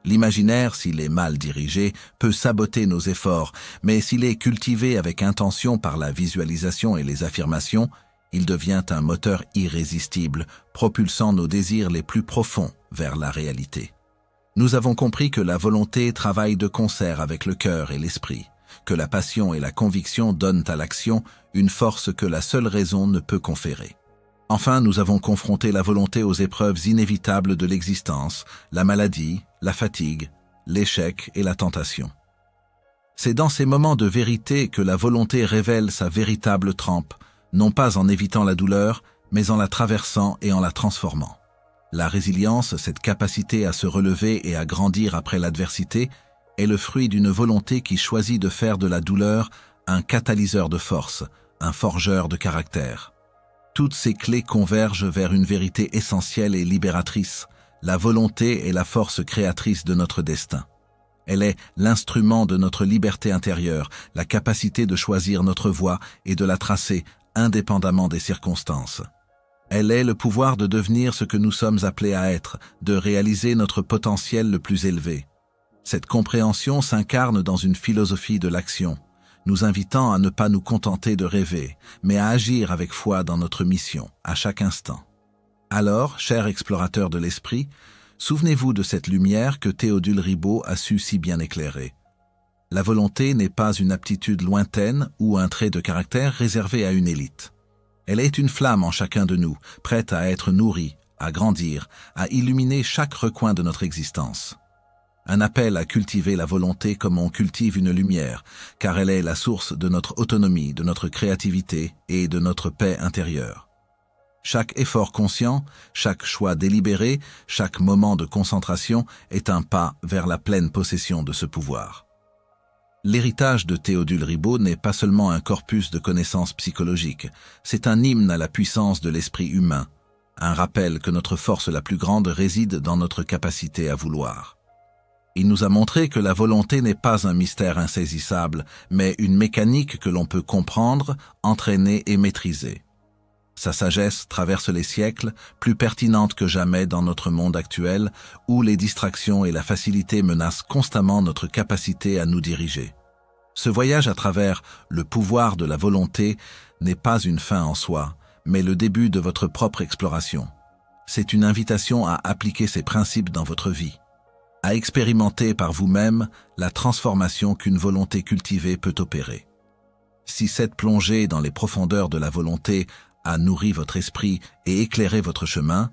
[SPEAKER 1] L'imaginaire, s'il est mal dirigé, peut saboter nos efforts, mais s'il est cultivé avec intention par la visualisation et les affirmations, il devient un moteur irrésistible, propulsant nos désirs les plus profonds vers la réalité. Nous avons compris que la volonté travaille de concert avec le cœur et l'esprit, que la passion et la conviction donnent à l'action une force que la seule raison ne peut conférer. Enfin, nous avons confronté la volonté aux épreuves inévitables de l'existence, la maladie, la fatigue, l'échec et la tentation. C'est dans ces moments de vérité que la volonté révèle sa véritable trempe, non pas en évitant la douleur, mais en la traversant et en la transformant. La résilience, cette capacité à se relever et à grandir après l'adversité, est le fruit d'une volonté qui choisit de faire de la douleur un catalyseur de force, un forgeur de caractère. Toutes ces clés convergent vers une vérité essentielle et libératrice. La volonté est la force créatrice de notre destin. Elle est l'instrument de notre liberté intérieure, la capacité de choisir notre voie et de la tracer indépendamment des circonstances. Elle est le pouvoir de devenir ce que nous sommes appelés à être, de réaliser notre potentiel le plus élevé. Cette compréhension s'incarne dans une philosophie de l'action, nous invitant à ne pas nous contenter de rêver, mais à agir avec foi dans notre mission, à chaque instant. Alors, chers explorateurs de l'esprit, souvenez-vous de cette lumière que Théodule Ribaud a su si bien éclairer. La volonté n'est pas une aptitude lointaine ou un trait de caractère réservé à une élite. Elle est une flamme en chacun de nous, prête à être nourrie, à grandir, à illuminer chaque recoin de notre existence. Un appel à cultiver la volonté comme on cultive une lumière, car elle est la source de notre autonomie, de notre créativité et de notre paix intérieure. Chaque effort conscient, chaque choix délibéré, chaque moment de concentration est un pas vers la pleine possession de ce pouvoir. L'héritage de Théodule Ribaud n'est pas seulement un corpus de connaissances psychologiques, c'est un hymne à la puissance de l'esprit humain, un rappel que notre force la plus grande réside dans notre capacité à vouloir. Il nous a montré que la volonté n'est pas un mystère insaisissable, mais une mécanique que l'on peut comprendre, entraîner et maîtriser. Sa sagesse traverse les siècles, plus pertinente que jamais dans notre monde actuel, où les distractions et la facilité menacent constamment notre capacité à nous diriger. Ce voyage à travers le pouvoir de la volonté n'est pas une fin en soi, mais le début de votre propre exploration. C'est une invitation à appliquer ces principes dans votre vie, à expérimenter par vous-même la transformation qu'une volonté cultivée peut opérer. Si cette plongée dans les profondeurs de la volonté a nourri votre esprit et éclairé votre chemin,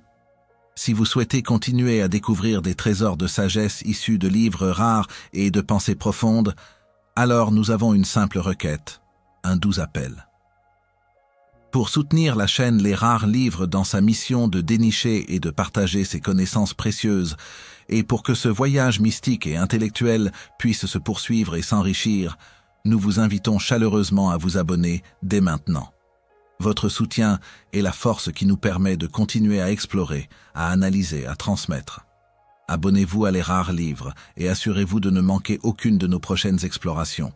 [SPEAKER 1] si vous souhaitez continuer à découvrir des trésors de sagesse issus de livres rares et de pensées profondes, alors nous avons une simple requête, un doux appel. Pour soutenir la chaîne Les Rares Livres dans sa mission de dénicher et de partager ses connaissances précieuses, et pour que ce voyage mystique et intellectuel puisse se poursuivre et s'enrichir, nous vous invitons chaleureusement à vous abonner dès maintenant. Votre soutien est la force qui nous permet de continuer à explorer, à analyser, à transmettre. Abonnez-vous à Les Rares Livres et assurez-vous de ne manquer aucune de nos prochaines explorations.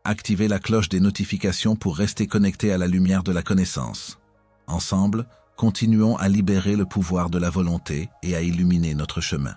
[SPEAKER 1] Activez la cloche des notifications pour rester connecté à la lumière de la connaissance. Ensemble, continuons à libérer le pouvoir de la volonté et à illuminer notre chemin.